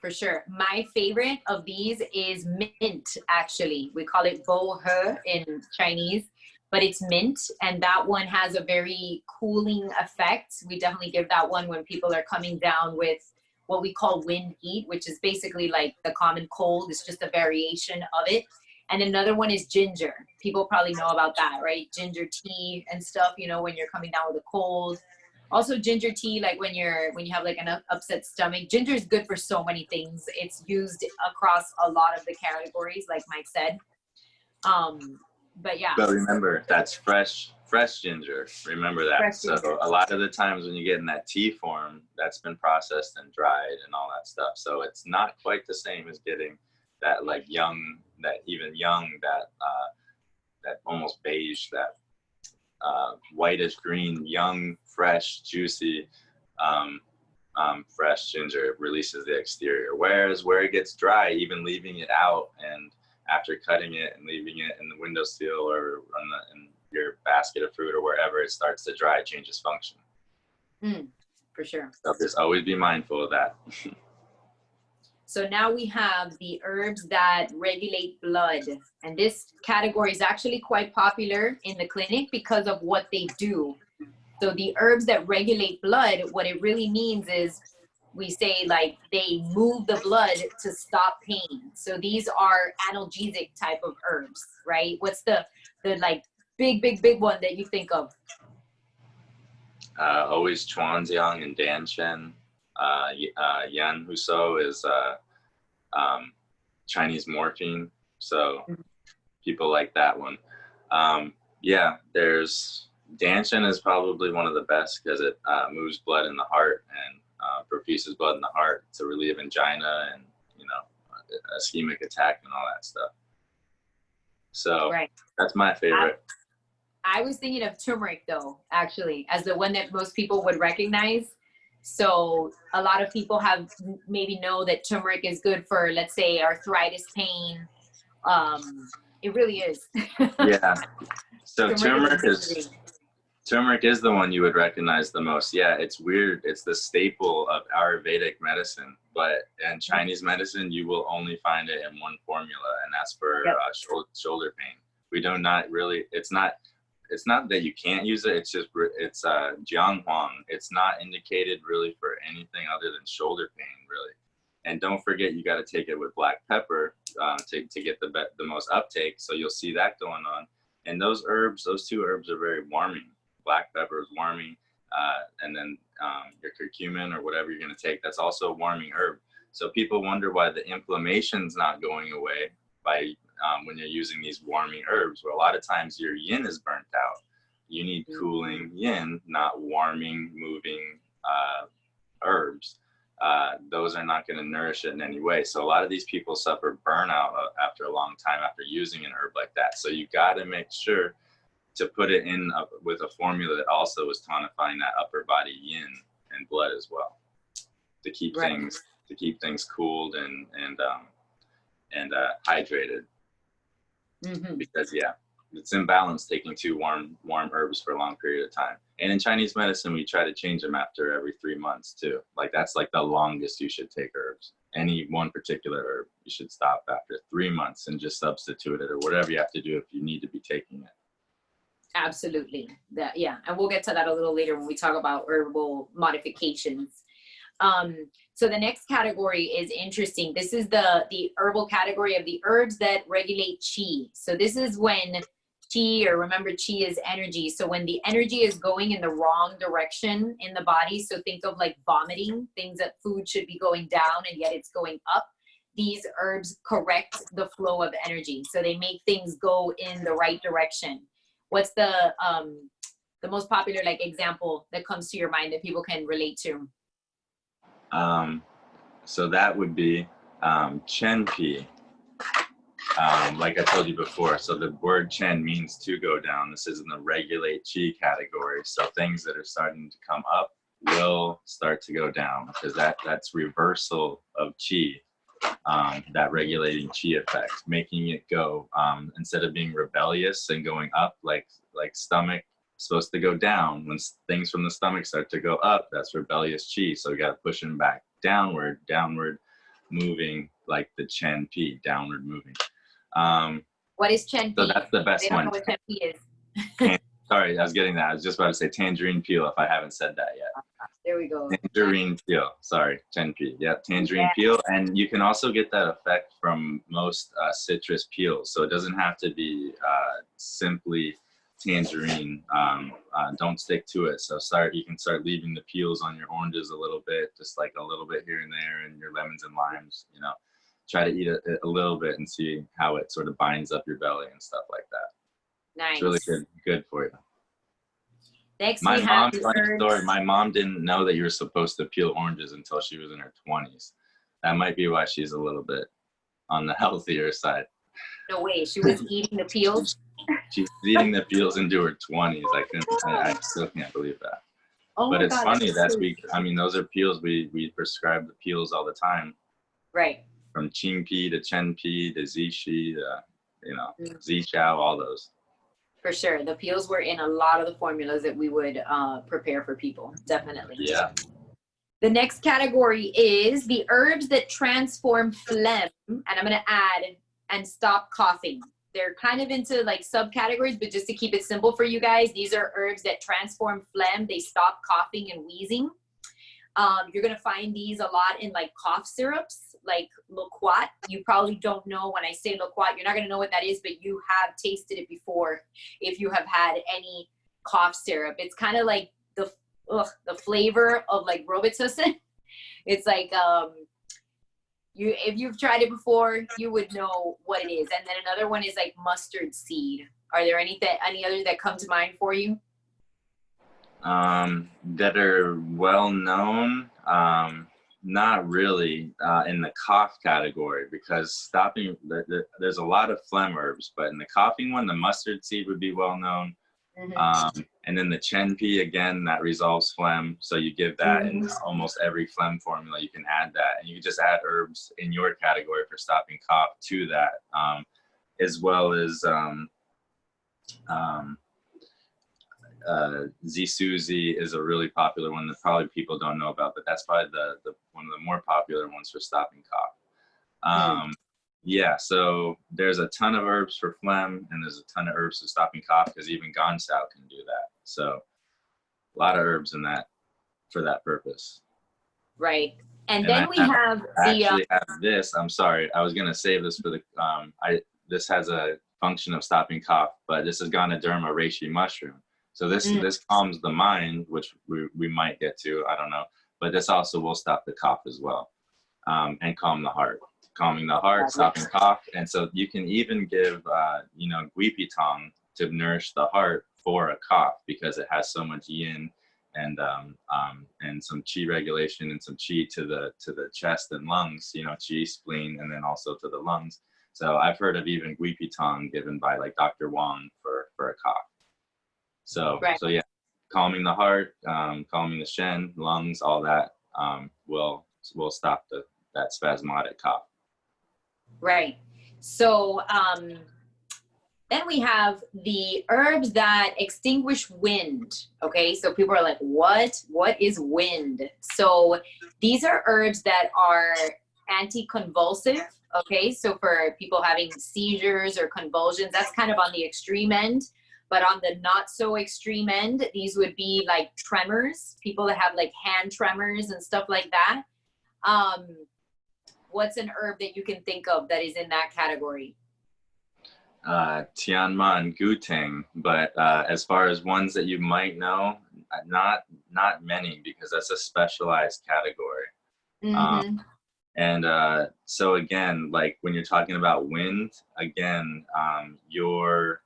For sure. My favorite of these is mint, actually. We call it bo he in Chinese, but it's mint. And that one has a very cooling effect. We definitely give that one when people are coming down with what we call wind heat, which is basically like the common cold. It's just a variation of it. And another one is ginger. People probably know about that, right? Ginger tea and stuff, you know, when you're coming down with a cold. Also ginger tea, like when you have like an upset stomach. Ginger is good for so many things. It's used across a lot of the categories, like Mike said. But yeah. But remember, that's fresh ginger. Remember that. So a lot of the times when you get in that tea form, that's been processed and dried and all that stuff. So it's not quite the same as getting that like young, that almost beige, that whitish green, young, fresh, juicy, fresh ginger releases the exterior. Whereas where it gets dry, even leaving it out and after cutting it and leaving it in the windowsill or in your basket of fruit or wherever, it starts to dry, it changes function. For sure. So just always be mindful of that. So now we have the herbs that regulate blood. And this category is actually quite popular in the clinic because of what they do. So the herbs that regulate blood, what it really means is we say like they move the blood to stop pain. So these are analgesic type of herbs, right? What's the like big one that you think of? Always Chuanjiang and Danshen. Yan Huso is Chinese morphine, so people like that one. Yeah, there's Danshen is probably one of the best because it moves blood in the heart and perfuses blood in the heart to relieve angina and, you know, ischemic attack and all that stuff. So that's my favorite. I was thinking of turmeric though, actually, as the one that most people would recognize. So a lot of people have maybe know that turmeric is good for, let's say, arthritis pain. It really is. Yeah. So turmeric is the one you would recognize the most. Yeah, it's weird. It's the staple of Ayurvedic medicine, but in Chinese medicine, you will only find it in one formula, and that's for shoulder pain. We do not really. It's not that you can't use it. It's just Jianghuang. It's not indicated really for anything other than shoulder pain, really. And don't forget, you got to take it with black pepper to get the most uptake. So you'll see that going on. And those herbs, those two herbs are very warming. Black pepper is warming. And then your curcumin or whatever you're going to take, that's also a warming herb. So people wonder why the inflammation's not going away by when you're using these warming herbs. Well, a lot of times your yin is burnt out. You need cooling yin, not warming, moving herbs. Those are not going to nourish it in any way. So a lot of these people suffer burnout after a long time after using an herb like that. So you got to make sure to put it in with a formula that also is tonifying that upper body yin and blood as well, to keep things cooled and hydrated. Because it's imbalance taking two warm herbs for a long period of time. And in Chinese medicine, we try to change them after every 3 months too. Like that's like the longest you should take herbs. Any one particular herb, you should stop after 3 months and just substitute it or whatever you have to do if you need to be taking it. Absolutely. And we'll get to that a little later when we talk about herbal modifications. So the next category is interesting. This is the herbal category of the herbs that regulate qi. So this is when qi, or remember, qi is energy. So when the energy is going in the wrong direction in the body, so think of like vomiting, things that food should be going down and yet it's going up. These herbs correct the flow of energy. So they make things go in the right direction. What's the most popular like example that comes to your mind that people can relate to? So that would be Chen Pi. Like I told you before, so the word Chen means to go down. This is in the regulate qi category. So things that are starting to come up will start to go down, because that's reversal of qi, that regulating qi effect, making it go, instead of being rebellious and going up like stomach supposed to go down. When things from the stomach start to go up, that's rebellious qi. So we got to push them back downward moving, like the Chen Pi, downward moving. What is Chen Pi? So that's the best one. I don't know what Chen Pi is. Sorry, I was getting that. I was just about to say tangerine peel if I haven't said that yet. There we go. Tangerine peel. Sorry, Chen Pi. Yeah, tangerine peel. And you can also get that effect from most citrus peels. So it doesn't have to be simply tangerine. Don't stick to it. So you can start leaving the peels on your oranges a little bit, just like a little bit here and there, and your lemons and limes, try to eat it a little bit and see how it sort of binds up your belly and stuff like that. Nice. It's really good for you. Next, my mom didn't know that you were supposed to peel oranges until she was in her 20s. That might be why she's a little bit on the healthier side. No way, she was eating the peels? She's eating the peels into her 20s. I still can't believe that. Oh, but it's funny that so those are peels. We prescribe the peels all the time. Right. From Qing Pi to Chen Pi to Zixi to, Zichao, all those. For sure. The peels were in a lot of the formulas that we would prepare for people. Definitely. Yeah. The next category is the herbs that transform phlegm. And I'm going to add and stop coughing. They're kind of into like subcategories, but just to keep it simple for you guys, these are herbs that transform phlegm. They stop coughing and wheezing. You're going to find these a lot in like cough syrups, like loquat. You probably don't know when I say loquat, you're not going to know what that is, but you have tasted it before if you have had any cough syrup. It's kind of like the flavor of like Robitussin. It's like, if you've tried it before, you would know what it is. And then another one is like mustard seed. Are there any others that come to mind for you? That are well known, not really in the cough category, because there's a lot of phlegm herbs, but in the coughing one, the mustard seed would be well known. And then the Chen Pi, again, that resolves phlegm. So you give that in almost every phlegm formula. You can add that, and you can just add herbs in your category for stopping cough to that, as well as Zisuzi is a really popular one that probably people don't know about, but that's probably the one of the more popular ones for stopping cough. Yeah, so there's a ton of herbs for phlegm, and there's a ton of herbs for stopping cough, because even Gansao can do that. So a lot of herbs in that for that purpose. Right. And And then we have I the actually have this. I'm sorry. I was gonna save this for the this has a function of stopping cough, but this is Ganoderma reishi mushroom. So this calms the mind, which we might get to, I don't know, but this also will stop the cough as well, and calm the heart. Calming the heart, stopping cough, and so you can even give you know, guipi tong to nourish the heart for a cough because it has so much yin and some qi regulation and some qi to the chest and lungs, you know, qi, spleen, and then also to the lungs. So I've heard of even guipi tong given by like Dr. Wang for a cough. So right. so yeah, calming the heart, calming the shen, lungs, all that will stop that spasmodic cough. Right. So then we have the herbs that extinguish wind. Okay, so people are like, what is wind? So these are herbs that are anticonvulsive. Okay, so for people having seizures or convulsions, that's kind of on the extreme end. But on the not so extreme end, these would be like tremors, people that have like hand tremors and stuff like that. What's an herb that you can think of that is in that category? Tianma and Guteng, but as far as ones that you might know, not many, because that's a specialized category. Mm-hmm. And so again, like when you're talking about wind, again, your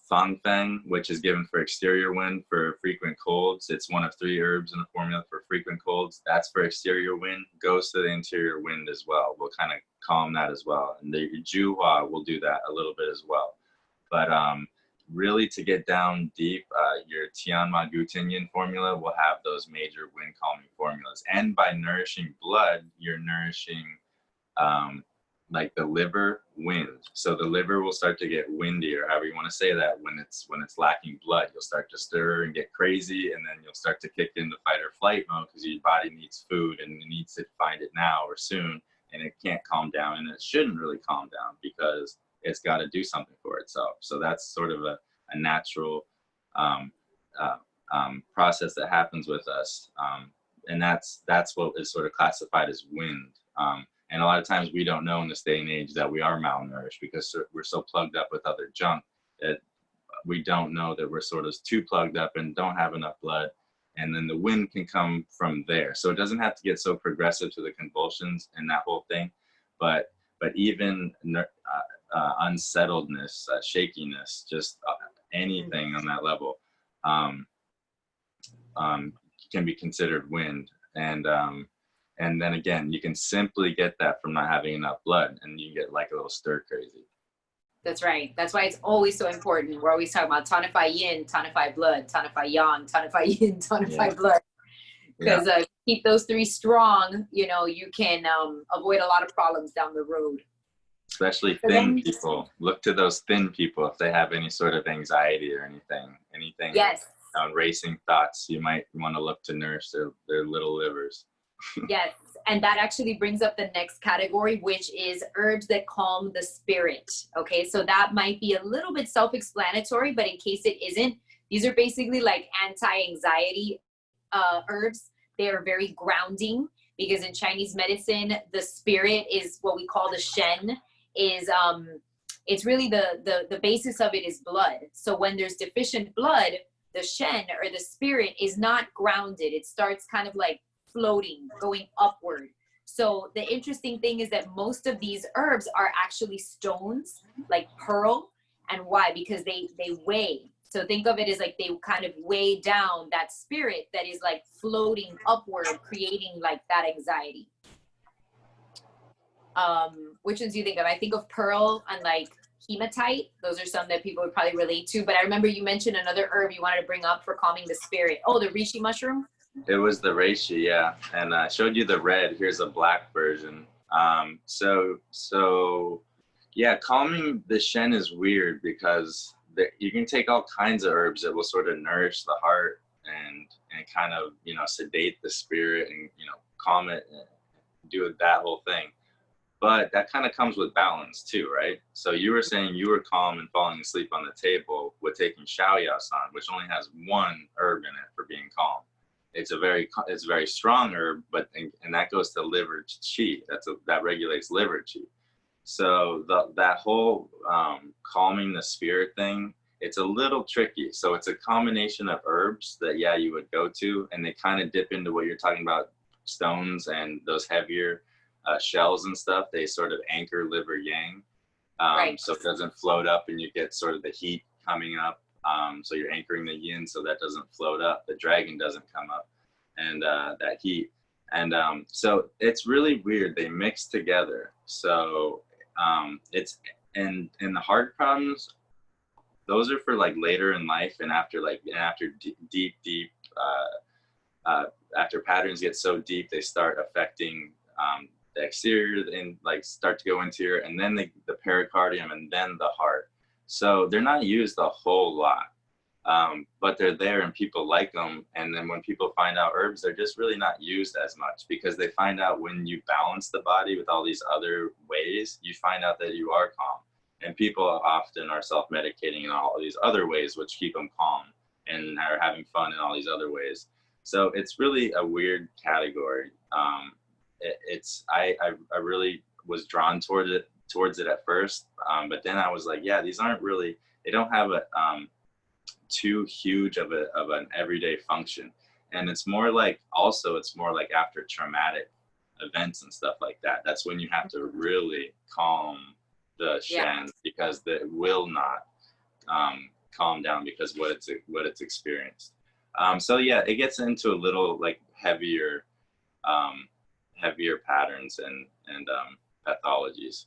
Fang Feng, which is given for exterior wind for frequent colds. It's one of 3 herbs in the formula for frequent colds. That's for exterior wind, goes to the interior wind as well. We'll kind of calm that as well. And the Juhua will do that a little bit as well. But really to get down deep, your Tianma Gutingen formula will have those major wind calming formulas. And by nourishing blood, you're nourishing like the liver wind. So the liver will start to get windy, or however you want to say that, when it's lacking blood. You'll start to stir and get crazy, and then you'll start to kick into fight or flight mode because your body needs food and it needs to find it now or soon, and it can't calm down, and it shouldn't really calm down because it's got to do something for itself. So that's sort of a natural process that happens with us, and that's what is sort of classified as wind. And a lot of times we don't know in this day and age that we are malnourished because we're so plugged up with other junk that we don't know that we're sort of too plugged up and don't have enough blood. And then the wind can come from there. So it doesn't have to get so progressive to the convulsions and that whole thing. But even unsettledness, shakiness, just anything on that level can be considered wind. And then again, you can simply get that from not having enough blood, and you get like a little stir crazy. That's right. That's why it's always so important. We're always talking about tonify yin, tonify blood, tonify yang, tonify yin, tonify blood. Because keep those 3 strong, you know, you can avoid a lot of problems down the road. Especially thin people. Look to those thin people if they have any sort of anxiety or anything. Yes. Racing thoughts. You might want to look to nourish their little livers. Yes, and that actually brings up the next category, which is herbs that calm the spirit. Okay, so that might be a little bit self-explanatory, but in case it isn't, these are basically like anti-anxiety herbs. They are very grounding because in Chinese medicine, the spirit is what we call the shen. It's really the basis of it is blood. So when there's deficient blood, the shen or the spirit is not grounded. It starts kind of like floating, going upward. So the interesting thing is that most of these herbs are actually stones, like pearl. And why? Because they weigh. So think of it as like they kind of weigh down that spirit that is like floating upward, creating like that anxiety. Which ones do you think of? I think of pearl and like hematite. Those are some that people would probably relate to. But I remember you mentioned another herb you wanted to bring up for calming the spirit. Oh, the reishi mushroom? It was the reishi, yeah. And I showed you the red. Here's a black version. So yeah, calming the shen is weird because you can take all kinds of herbs that will sort of nourish the heart and kind of, you know, sedate the spirit and, you know, calm it and do that whole thing. But that kind of comes with balance too, right? So you were saying you were calm and falling asleep on the table with taking Xiaoyasan, which only has 1 herb in it for being calm. it's very strong herb, but and that goes to liver qi. That regulates liver qi. So that whole calming the spirit thing, it's a little tricky. So it's a combination of herbs that you would go to, and they kind of dip into what you're talking about, stones and those heavier shells and stuff. They sort of anchor liver yang, Right. so it doesn't float up, and you get sort of the heat coming up. So you're anchoring the yin so that doesn't float up. The dragon doesn't come up, and that heat. And so it's really weird. They mix together. So it's and the heart problems, those are for like later in life, and after deep after patterns get so deep, they start affecting the exterior and like start to go interior, and then the pericardium, and then the heart. So they're not used a whole lot, but they're there and people like them. And then when people find out herbs, they're just really not used as much, because they find out when you balance the body with all these other ways, you find out that you are calm. And people often are self-medicating in all of these other ways, which keep them calm, and are having fun in all these other ways. So it's really a weird category. I really was drawn towards it at first, but then I was like, these aren't really, they don't have a too huge of an everyday function. And it's more like after traumatic events and stuff like that, that's when you have to really calm the shen, because it will not calm down because what it's experienced. So it gets into a little like heavier patterns and pathologies.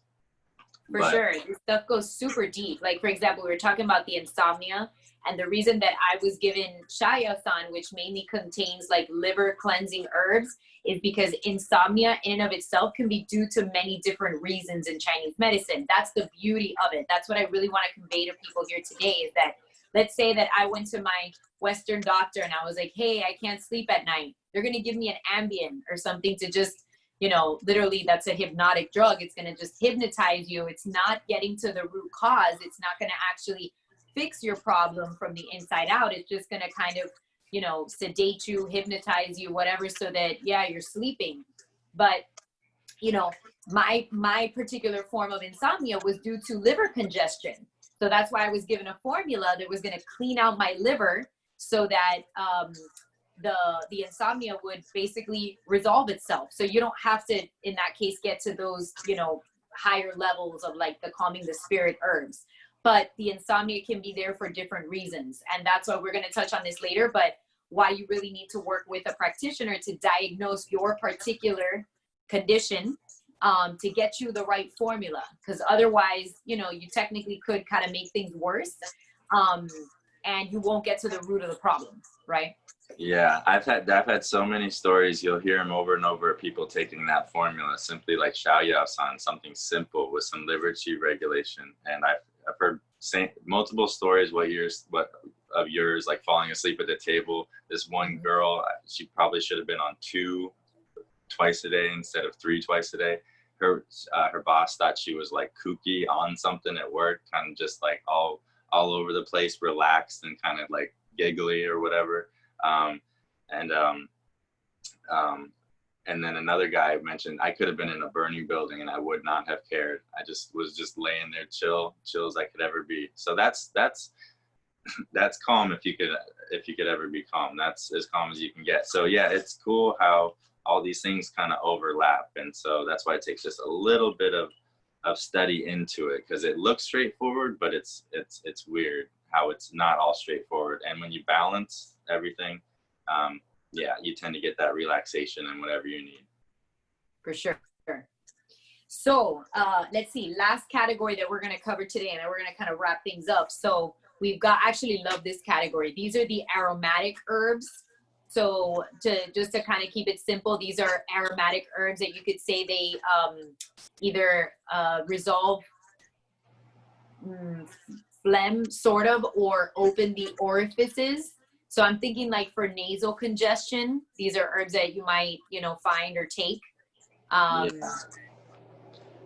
For sure. This stuff goes super deep. Like, for example, we were talking about the insomnia, and the reason that I was given Shaya-san, which mainly contains like liver cleansing herbs, is because insomnia in and of itself can be due to many different reasons in Chinese medicine. That's the beauty of it. That's what I really want to convey to people here today, is that let's say that I went to my Western doctor and I was like, hey, I can't sleep at night. They're going to give me an Ambien or something to just, literally that's a hypnotic drug. It's going to just hypnotize you. It's not getting to the root cause. It's not going to actually fix your problem from the inside out. It's just going to kind of, sedate you, hypnotize you, whatever, so that, you're sleeping. But, my particular form of insomnia was due to liver congestion. So that's why I was given a formula that was going to clean out my liver so that the insomnia would basically resolve itself. So you don't have to, in that case, get to those, higher levels of like the calming the spirit herbs. But the insomnia can be there for different reasons. And that's why we're going to touch on this later, but why you really need to work with a practitioner to diagnose your particular condition, to get you the right formula. Because otherwise, you technically could kind of make things worse, and you won't get to the root of the problem, right? Yeah, I've had so many stories. You'll hear them over and over, people taking that formula simply like Xiaoyao-san, something simple with some liver qi regulation. And I've heard multiple stories of yours, like falling asleep at the table. This one girl, she probably should have been on 2 twice a day instead of 3 twice a day. Her boss thought she was like kooky on something at work, kind of just like all over the place, relaxed and kind of like giggly or whatever. And then another guy mentioned I could have been in a burning building and I would not have cared. I was just laying there chill as I could ever be. So that's calm if you could ever be calm. That's as calm as you can get. So it's cool how all these things kind of overlap, and so that's why it takes just a little bit of study into it, because it looks straightforward, but it's weird how it's not all straightforward. And when you balance everything, you tend to get that relaxation and whatever you need. For sure. So let's see, last category that we're going to cover today, and we're going to kind of wrap things up. So we've got, actually love this category. These are the aromatic herbs. So just to kind of keep it simple, these are aromatic herbs that you could say they either resolve phlegm sort of, or open the orifices. So I'm thinking like for nasal congestion, these are herbs that you might, find or take.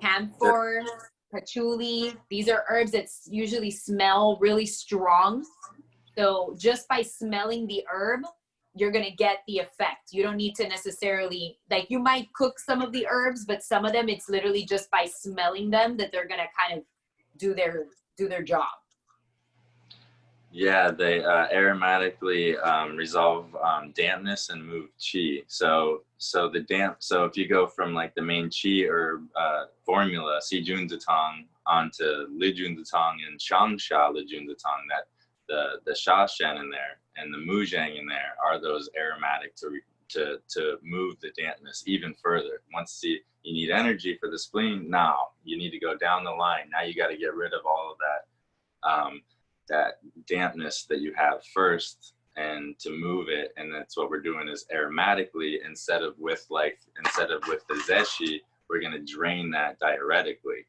Camphor, patchouli, these are herbs that usually smell really strong. So just by smelling the herb, you're going to get the effect. You don't need to necessarily, like, you might cook some of the herbs, but some of them, it's literally just by smelling them that they're going to kind of do their job. Yeah, they aromatically resolve dampness and move qi. So if you go from like the main qi herb formula, Si Jun Datang, onto Li Jun Datang and Shang Sha Li Jun Datang, that the Sha Shen in there and the Mu Zhang in there are those aromatic to move the dampness even further. Once you need energy for the spleen, now you need to go down the line. Now you got to get rid of all of that dampness that you have first, and to move it. And that's what we're doing, is aromatically, instead of with the zeshi, we're going to drain that diuretically.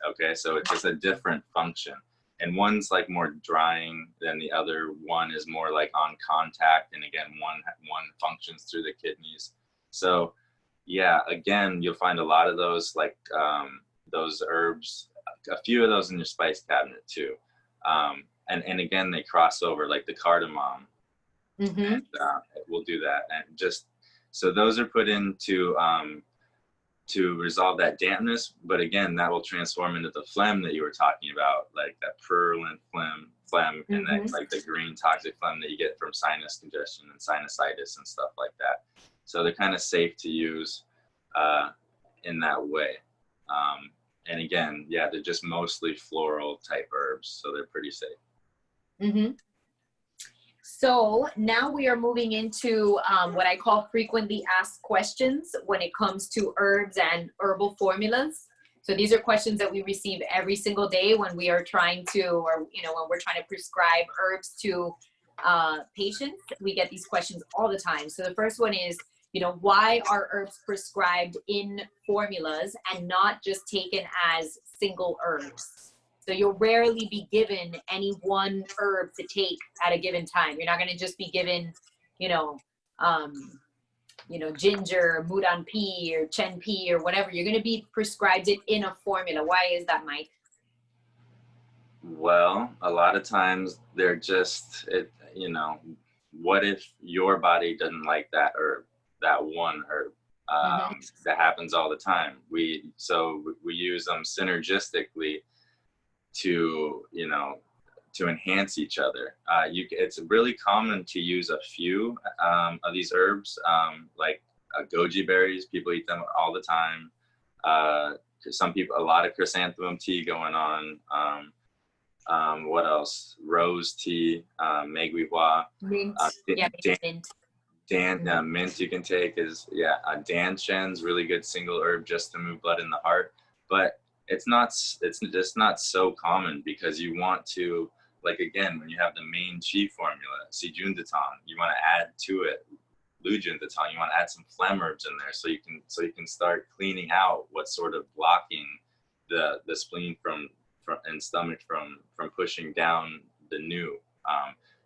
Okay, so it's just a different function, and one's like more drying than the other. One is more like on contact, and again, one functions through the kidneys. So yeah, again, you'll find a lot of those, like those herbs, a few of those in your spice cabinet too. And again, they cross over, like the cardamom. Mm-hmm. And we'll do that. And just, so those are put in to resolve that dampness. But again, that will transform into the phlegm that you were talking about, like that purulent phlegm, mm-hmm. and then like the green toxic phlegm that you get from sinus congestion and sinusitis and stuff like that. So they're kind of safe to use in that way. And again, yeah, they're just mostly floral type herbs, so they're pretty safe. Mm-hmm. So now we are moving into what I call frequently asked questions when it comes to herbs and herbal formulas. So these are questions that we receive every single day when we are trying to, or when we're trying to prescribe herbs to patients. We get these questions all the time. So the first one is, why are herbs prescribed in formulas and not just taken as single herbs? So you'll rarely be given any one herb to take at a given time. You're not going to just be given, ginger, mudan pea, or chen pea, or whatever. You're going to be prescribed it in a formula. Why is that, Mike? Well, a lot of times they're just, what if your body doesn't like that herb, that one herb? That happens all the time. We use them synergistically to enhance each other. It's really common to use a few of these herbs, like goji berries. People eat them all the time. Some people, a lot of chrysanthemum tea going on. What else? Rose tea, maiguihua. Mint. Mint you can take is, danshen's really good single herb just to move blood in the heart. But it's just not so common, because you want to, like, again, when you have the main qi formula, Si Jun Datang, you want to add to it Lu Jun Datang. You want to add some phlegm herbs in there, so you can start cleaning out what's sort of blocking the spleen and stomach from pushing down the new.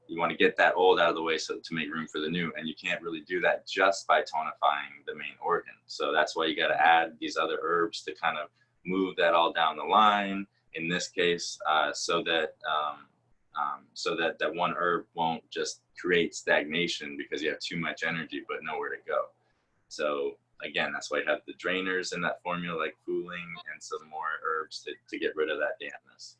You want to get that old out of the way, so to make room for the new, and you can't really do that just by tonifying the main organ. So that's why you got to add these other herbs to kind of move that all down the line, in this case, so that that one herb won't just create stagnation because you have too much energy but nowhere to go. So again, that's why you have the drainers in that formula, like cooling, and some more herbs to get rid of that dampness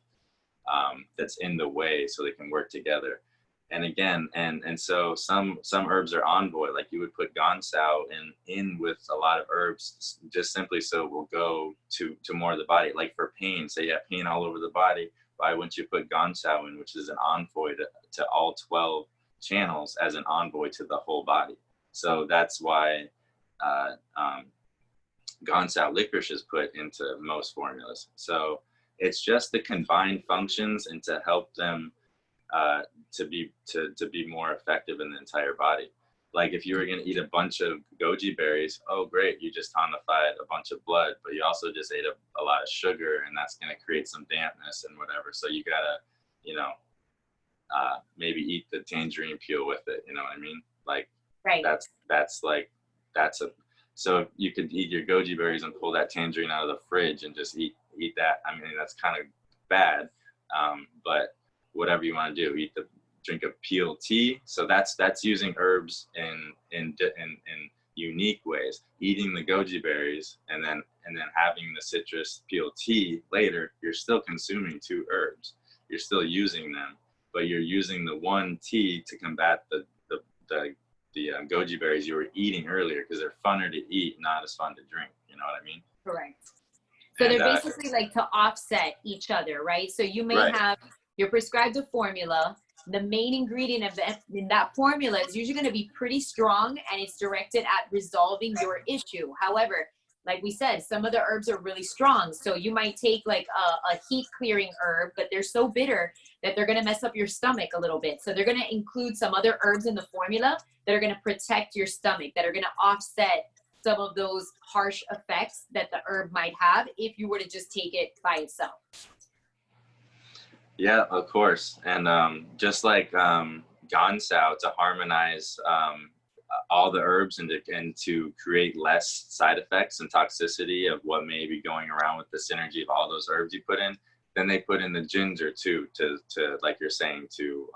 that's in the way, so they can work together. And again, and so some herbs are envoy, like you would put gansao in with a lot of herbs, just simply so it will go to more of the body. Like for pain, say you have pain all over the body, why wouldn't you put gansao in, which is an envoy to all 12 channels, as an envoy to the whole body? So that's why gansao licorice is put into most formulas. So it's just the combined functions, and to help them to be more effective in the entire body. Like if you were going to eat a bunch of goji berries, oh great, you just tonified a bunch of blood, but you also just ate a lot of sugar, and that's going to create some dampness and whatever. So you gotta, maybe eat the tangerine peel with it. You know what I mean? Like, right. So you could eat your goji berries and pull that tangerine out of the fridge and just eat that. I mean, that's kind of bad, but whatever you want to do, eat drink a peel tea. So that's using herbs in unique ways. Eating the goji berries and then having the citrus peel tea later, you're still consuming 2 herbs. You're still using them, but you're using the one tea to combat the goji berries you were eating earlier, because they're funner to eat, not as fun to drink. You know what I mean? Correct. So And, they're basically like to offset each other, right? So you may have, you're prescribed a formula. The main ingredient in that formula is usually going to be pretty strong, and it's directed at resolving your issue. However, like we said, some of the herbs are really strong. So you might take like a heat clearing herb, but they're so bitter that they're going to mess up your stomach a little bit. So they're going to include some other herbs in the formula that are going to protect your stomach, that are going to offset some of those harsh effects that the herb might have if you were to just take it by itself. Yeah, of course. And just like Gansao, to harmonize all the herbs and to create less side effects and toxicity of what may be going around with the synergy of all those herbs you put in, then they put in the ginger too, to like you're saying, to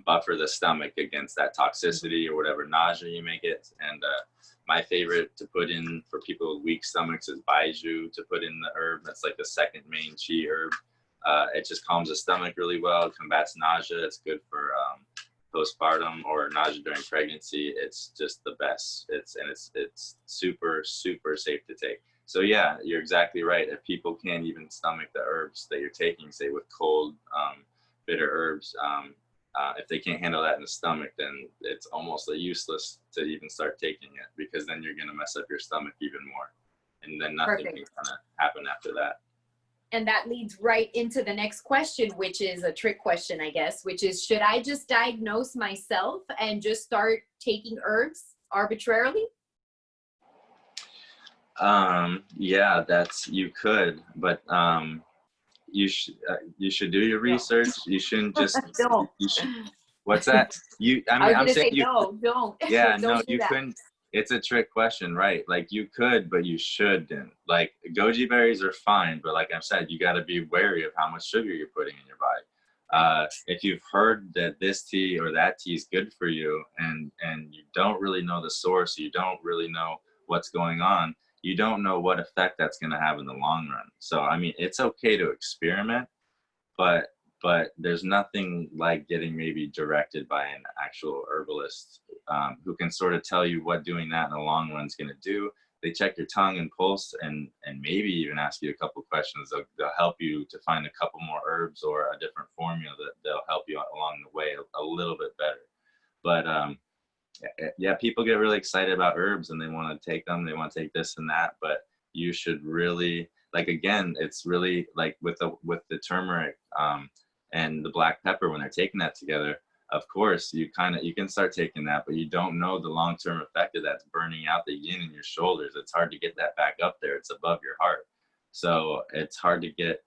buffer the stomach against that toxicity or whatever nausea you may get. And my favorite to put in for people with weak stomachs is Baiju, to put in the herb. That's like the second main qi herb. It just calms the stomach really well, combats nausea. It's good for postpartum or nausea during pregnancy. It's just the best. It's super, super safe to take. So yeah, you're exactly right. If people can't even stomach the herbs that you're taking, say with cold, bitter herbs, if they can't handle that in the stomach, then it's almost useless to even start taking it, because then you're going to mess up your stomach even more. And then nothing can kind of happen after that. And that leads right into the next question, which is a trick question, I guess, which is, should I just diagnose myself and just start taking herbs arbitrarily? Yeah, you could, but you should do your research. You shouldn't just don't. What's that? I'm saying no, don't. Yeah, don't no, do you that. couldn't. It's a trick question, right? Like you could, but you shouldn't. Like goji berries are fine, but like I've said, you got to be wary of how much sugar you're putting in your body. If you've heard that this tea or that tea is good for you, and you don't really know the source, you don't really know what's going on, you don't know what effect that's going to have in the long run. So I mean, it's okay to experiment, but there's nothing like getting maybe directed by an actual herbalist who can sort of tell you what doing that in the long run is going to do. They check your tongue and pulse, and maybe even ask you a couple questions. They'll help you to find a couple more herbs or a different formula that they'll help you along the way a little bit better. But yeah, people get really excited about herbs and they want to take them. They want to take this and that, but you should really, like, again, it's really like with the turmeric and the black pepper, when they're taking that together, of course, you can start taking that, but you don't know the long-term effect of that's burning out the yin in your shoulders. It's hard to get that back up there. It's above your heart. So it's hard to get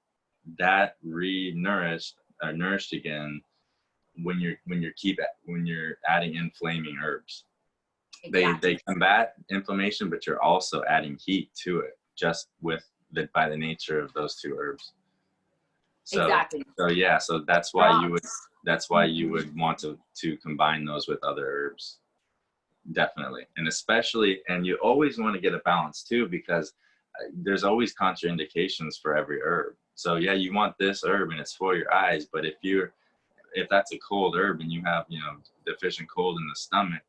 that nourished again when you're adding inflaming herbs. Exactly. They combat inflammation, but you're also adding heat to it just by the nature of those two herbs. So, exactly. So yeah, so that's why you would want to combine those with other herbs. Definitely. And especially, and you always want to get a balance too, because there's always contraindications for every herb. So yeah, you want this herb and it's for your eyes, but if that's a cold herb and you have, deficient cold in the stomach,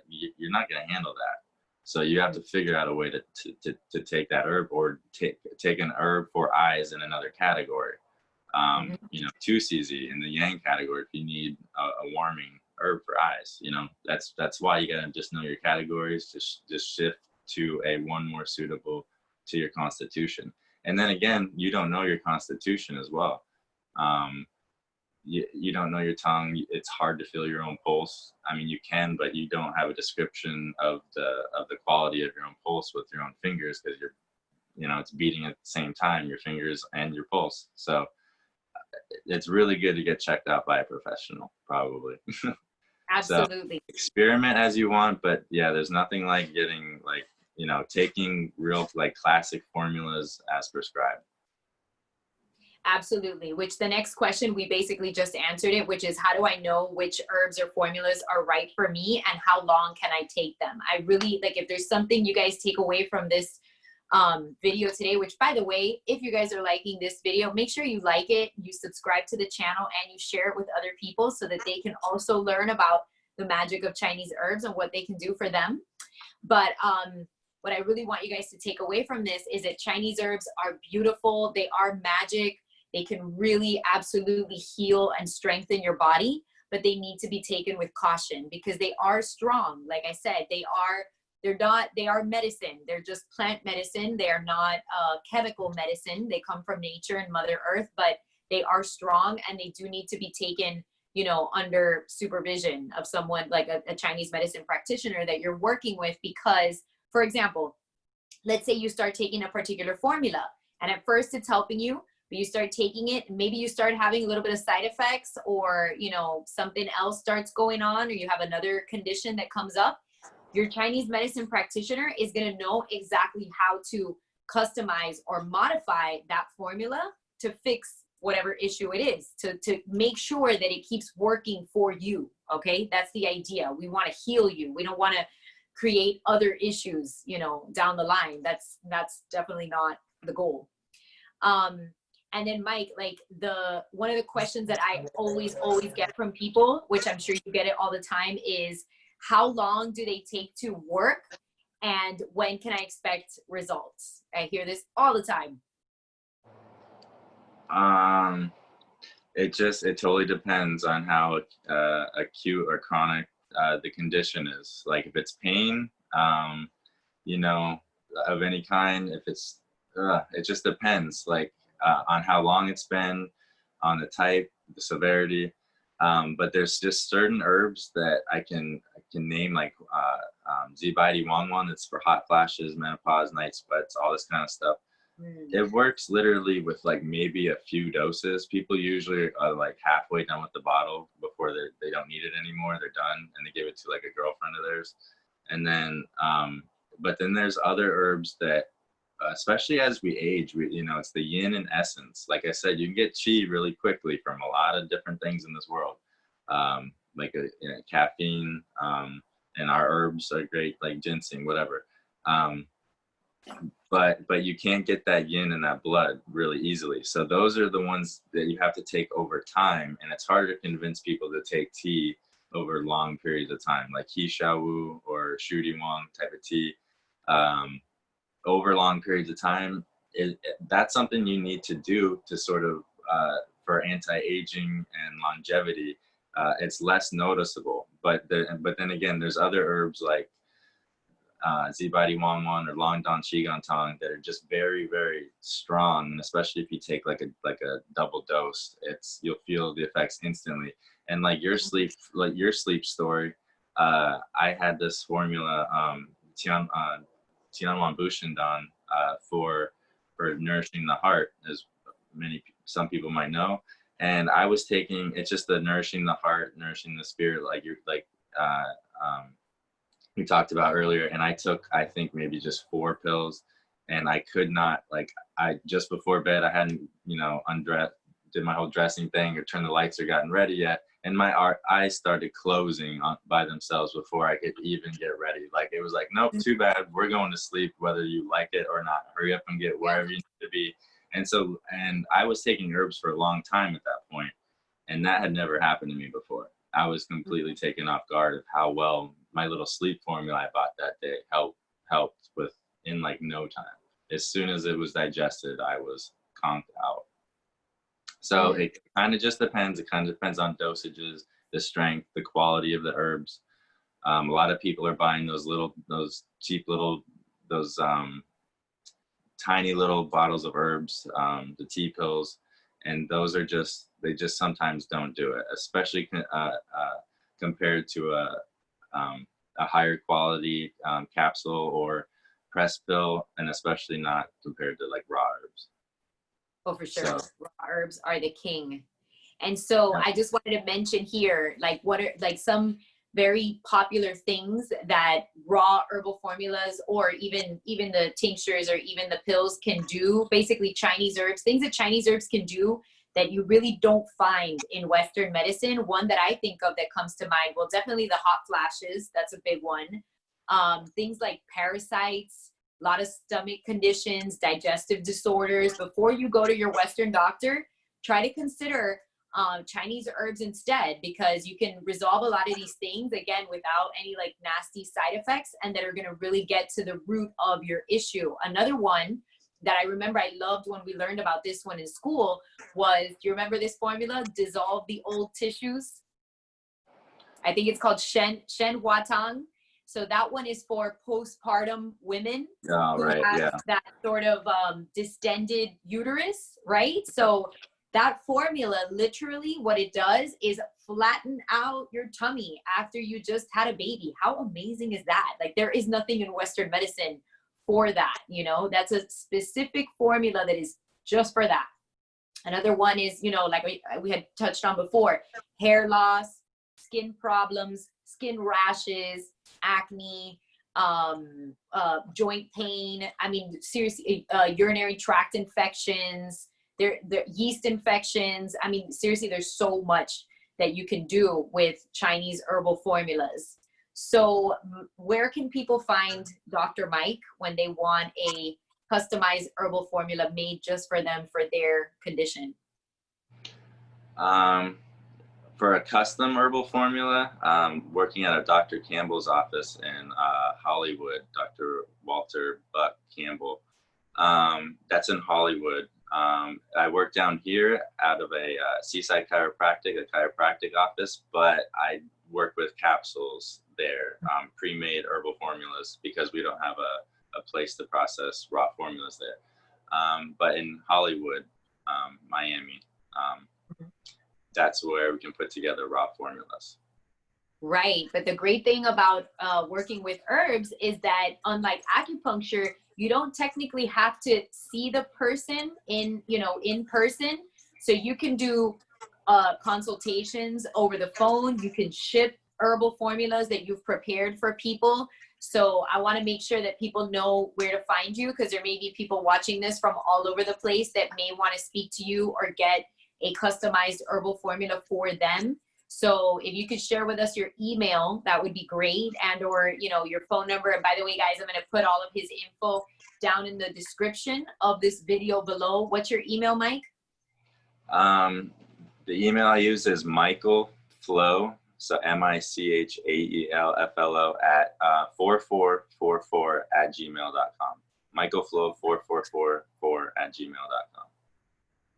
you're not going to handle that. So you have to figure out a way to take that herb, or take an herb for eyes in another category. 2CZ in the yang category if you need a warming herb for eyes. That's why you gotta just know your categories. Just shift to a one more suitable to your constitution. And then again, you don't know your constitution as well. You don't know your tongue. It's hard to feel your own pulse. I mean, you can, but you don't have a description of the quality of your own pulse with your own fingers, because it's beating at the same time, your fingers and your pulse. So it's really good to get checked out by a professional, probably. Absolutely. So, experiment as you want, but yeah, there's nothing like getting taking real classic formulas as prescribed. Absolutely. Which the next question, we basically just answered it, which is how do I know which herbs or formulas are right for me and how long can I take them? I really like, if there's something you guys take away from this video today, which by the way, if you guys are liking this video, make sure you like it, you subscribe to the channel, and you share it with other people so that they can also learn about the magic of Chinese herbs and what they can do for them. But what I really want you guys to take away from this is that Chinese herbs are beautiful. They are magic. They can really absolutely heal and strengthen your body, but they need to be taken with caution because they are strong. Like I said, they are medicine. They're just plant medicine. They are not chemical medicine. They come from nature and Mother Earth, but they are strong and they do need to be taken, you know, under supervision of someone like a Chinese medicine practitioner that you're working with. Because, for example, let's say you start taking a particular formula and at first it's helping you, but you start taking it and maybe you start having a little bit of side effects, or, you know, something else starts going on, or you have another condition that comes up. Your Chinese medicine practitioner is going to know exactly how to customize or modify that formula to fix whatever issue it is, to make sure that it keeps working for you. Okay. That's the idea. We want to heal you. We don't want to create other issues, you know, down the line. That's definitely not the goal. And then Mike, like one of the questions that I always get from people, which I'm sure you get it all the time, is how long do they take to work and when can I expect results? I hear this all the time. It totally depends on how acute or chronic the condition is. Like if it's pain, you know, of any kind, if it's, it just depends, like on how long it's been, on the type, the severity. But there's just certain herbs that I can name, like Zibidi Wangwan, that's for hot flashes, menopause, night sweats, all this kind of stuff. It works literally with like maybe a few doses. People usually are like halfway done with the bottle before they don't need it anymore. They're done and they give it to like a girlfriend of theirs. And then, but then there's other herbs that, especially as we age, you know, it's the yin and essence. Like I said, you can get qi really quickly from a lot of different things in this world, like caffeine, and our herbs are great, like ginseng, whatever. But you can't get that yin in that blood really easily. So those are the ones that you have to take over time, and it's harder to convince people to take tea over long periods of time, like He Shao Wu or Shu Di Wang type of tea. Over long periods of time, that's something you need to do to sort of, for anti-aging and longevity. It's less noticeable, but then again, there's other herbs like Zibidi Wangwan or Longdan Qigantang that are just very, very strong, and especially if you take like a double dose, you'll feel the effects instantly. And like your sleep story, I had this formula, Tianwan Bushindan, for nourishing the heart, as some people might know. And I was taking, it's just the nourishing the heart, nourishing the spirit, like we talked about earlier. And I took, I think maybe just 4 pills, and I could not, like, just before bed, I hadn't, you know, undressed, did my whole dressing thing or turned the lights or gotten ready yet. And my eyes started closing by themselves before I could even get ready. Like, it was like, nope, too bad. We're going to sleep, whether you like it or not. Hurry up and get wherever you need to be. And I was taking herbs for a long time at that point, and that had never happened to me before. I was completely taken off guard of how well my little sleep formula I bought that day helped with in like no time. As soon as it was digested, I was conked out. So it kind of just depends. It kind of depends on dosages, the strength, the quality of the herbs. A lot of people are buying those cheap little, tiny little bottles of herbs, the tea pills, and those are they just sometimes don't do it, especially compared to a higher quality capsule or press pill, and especially not compared to like raw herbs. Oh, for sure. So, raw herbs are the king. And so I just wanted to mention here, like, what are like some very popular things that raw herbal formulas or even the tinctures or even the pills can do. Basically Chinese herbs, things that Chinese herbs can do that you really don't find in Western medicine. One that I think of that comes to mind, well, definitely the hot flashes. That's a big one. Things like parasites, a lot of stomach conditions, digestive disorders. Before you go to your Western doctor, try to consider Chinese herbs instead, because you can resolve a lot of these things, again, without any like nasty side effects, and that are going to really get to the root of your issue. Another one that I remember I loved when we learned about this one in school was, do you remember this formula? Dissolve the old tissues. I think it's called Shen Hua Tang. So that one is for postpartum women who have that sort of distended uterus, right? So that formula, literally what it does is flatten out your tummy after you just had a baby. How amazing is that? Like, there is nothing in Western medicine for that, you know? That's a specific formula that is just for that. Another one is, you know, like we had touched on before, hair loss, skin problems, skin rashes, acne, joint pain. I mean, seriously, urinary tract infections, there yeast infections. I mean, seriously, there's so much that you can do with Chinese herbal formulas. So where can people find Dr. Mike when they want a customized herbal formula made just for them for their condition? For a custom herbal formula, working at a Dr. Campbell's office in Hollywood, Dr. Walter Buck Campbell. That's in Hollywood. I work down here out of a Seaside Chiropractic, a chiropractic office, but I work with capsules there, pre-made herbal formulas, because we don't have a place to process raw formulas there. But in Hollywood, Miami, that's where we can put together raw formulas. Right. But the great thing about working with herbs is that, unlike acupuncture, you don't technically have to see the person in person. So you can do consultations over the phone. You can ship herbal formulas that you've prepared for people. So I want to make sure that people know where to find you, because there may be people watching this from all over the place that may want to speak to you or get a customized herbal formula for them. So if you could share with us your email, that would be great, and or your phone number. And by the way, guys, I'm going to put all of his info down in the description of this video below. What's your email, Mike? The email I use is Michael Flow, so MICHAELFLO at 4444@gmail.com. michaelflow4444@gmail.com.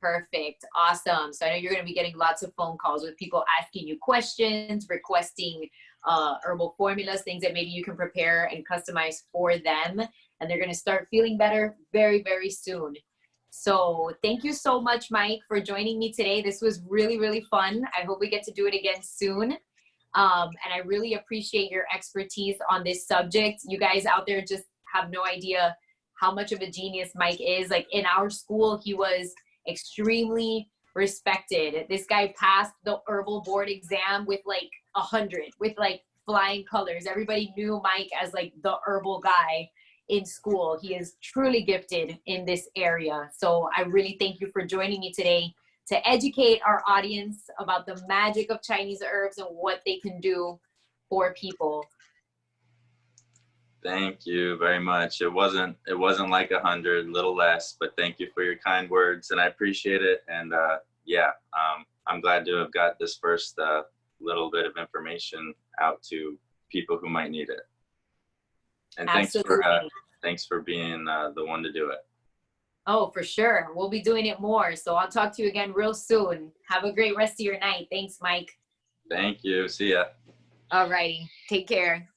Perfect. Awesome. So I know you're going to be getting lots of phone calls with people asking you questions, requesting herbal formulas, things that maybe you can prepare and customize for them. And they're going to start feeling better very, very soon. So thank you so much, Mike, for joining me today. This was really, really fun. I hope we get to do it again soon. And I really appreciate your expertise on this subject. You guys out there just have no idea how much of a genius Mike is. Like, in our school, he was extremely respected. This guy passed the herbal board exam with like 100, with like flying colors. Everybody knew Mike as like the herbal guy in school. He is truly gifted in this area. So I really thank you for joining me today to educate our audience about the magic of Chinese herbs and what they can do for people. Thank you very much. It wasn't like 100, little less, but thank you for your kind words, and I appreciate it. And I'm glad to have got this first little bit of information out to people who might need it. And thanks for being the one to do it. Oh, for sure. We'll be doing it more. So I'll talk to you again real soon. Have a great rest of your night. Thanks, Mike. Thank you. See ya. All righty. Take care.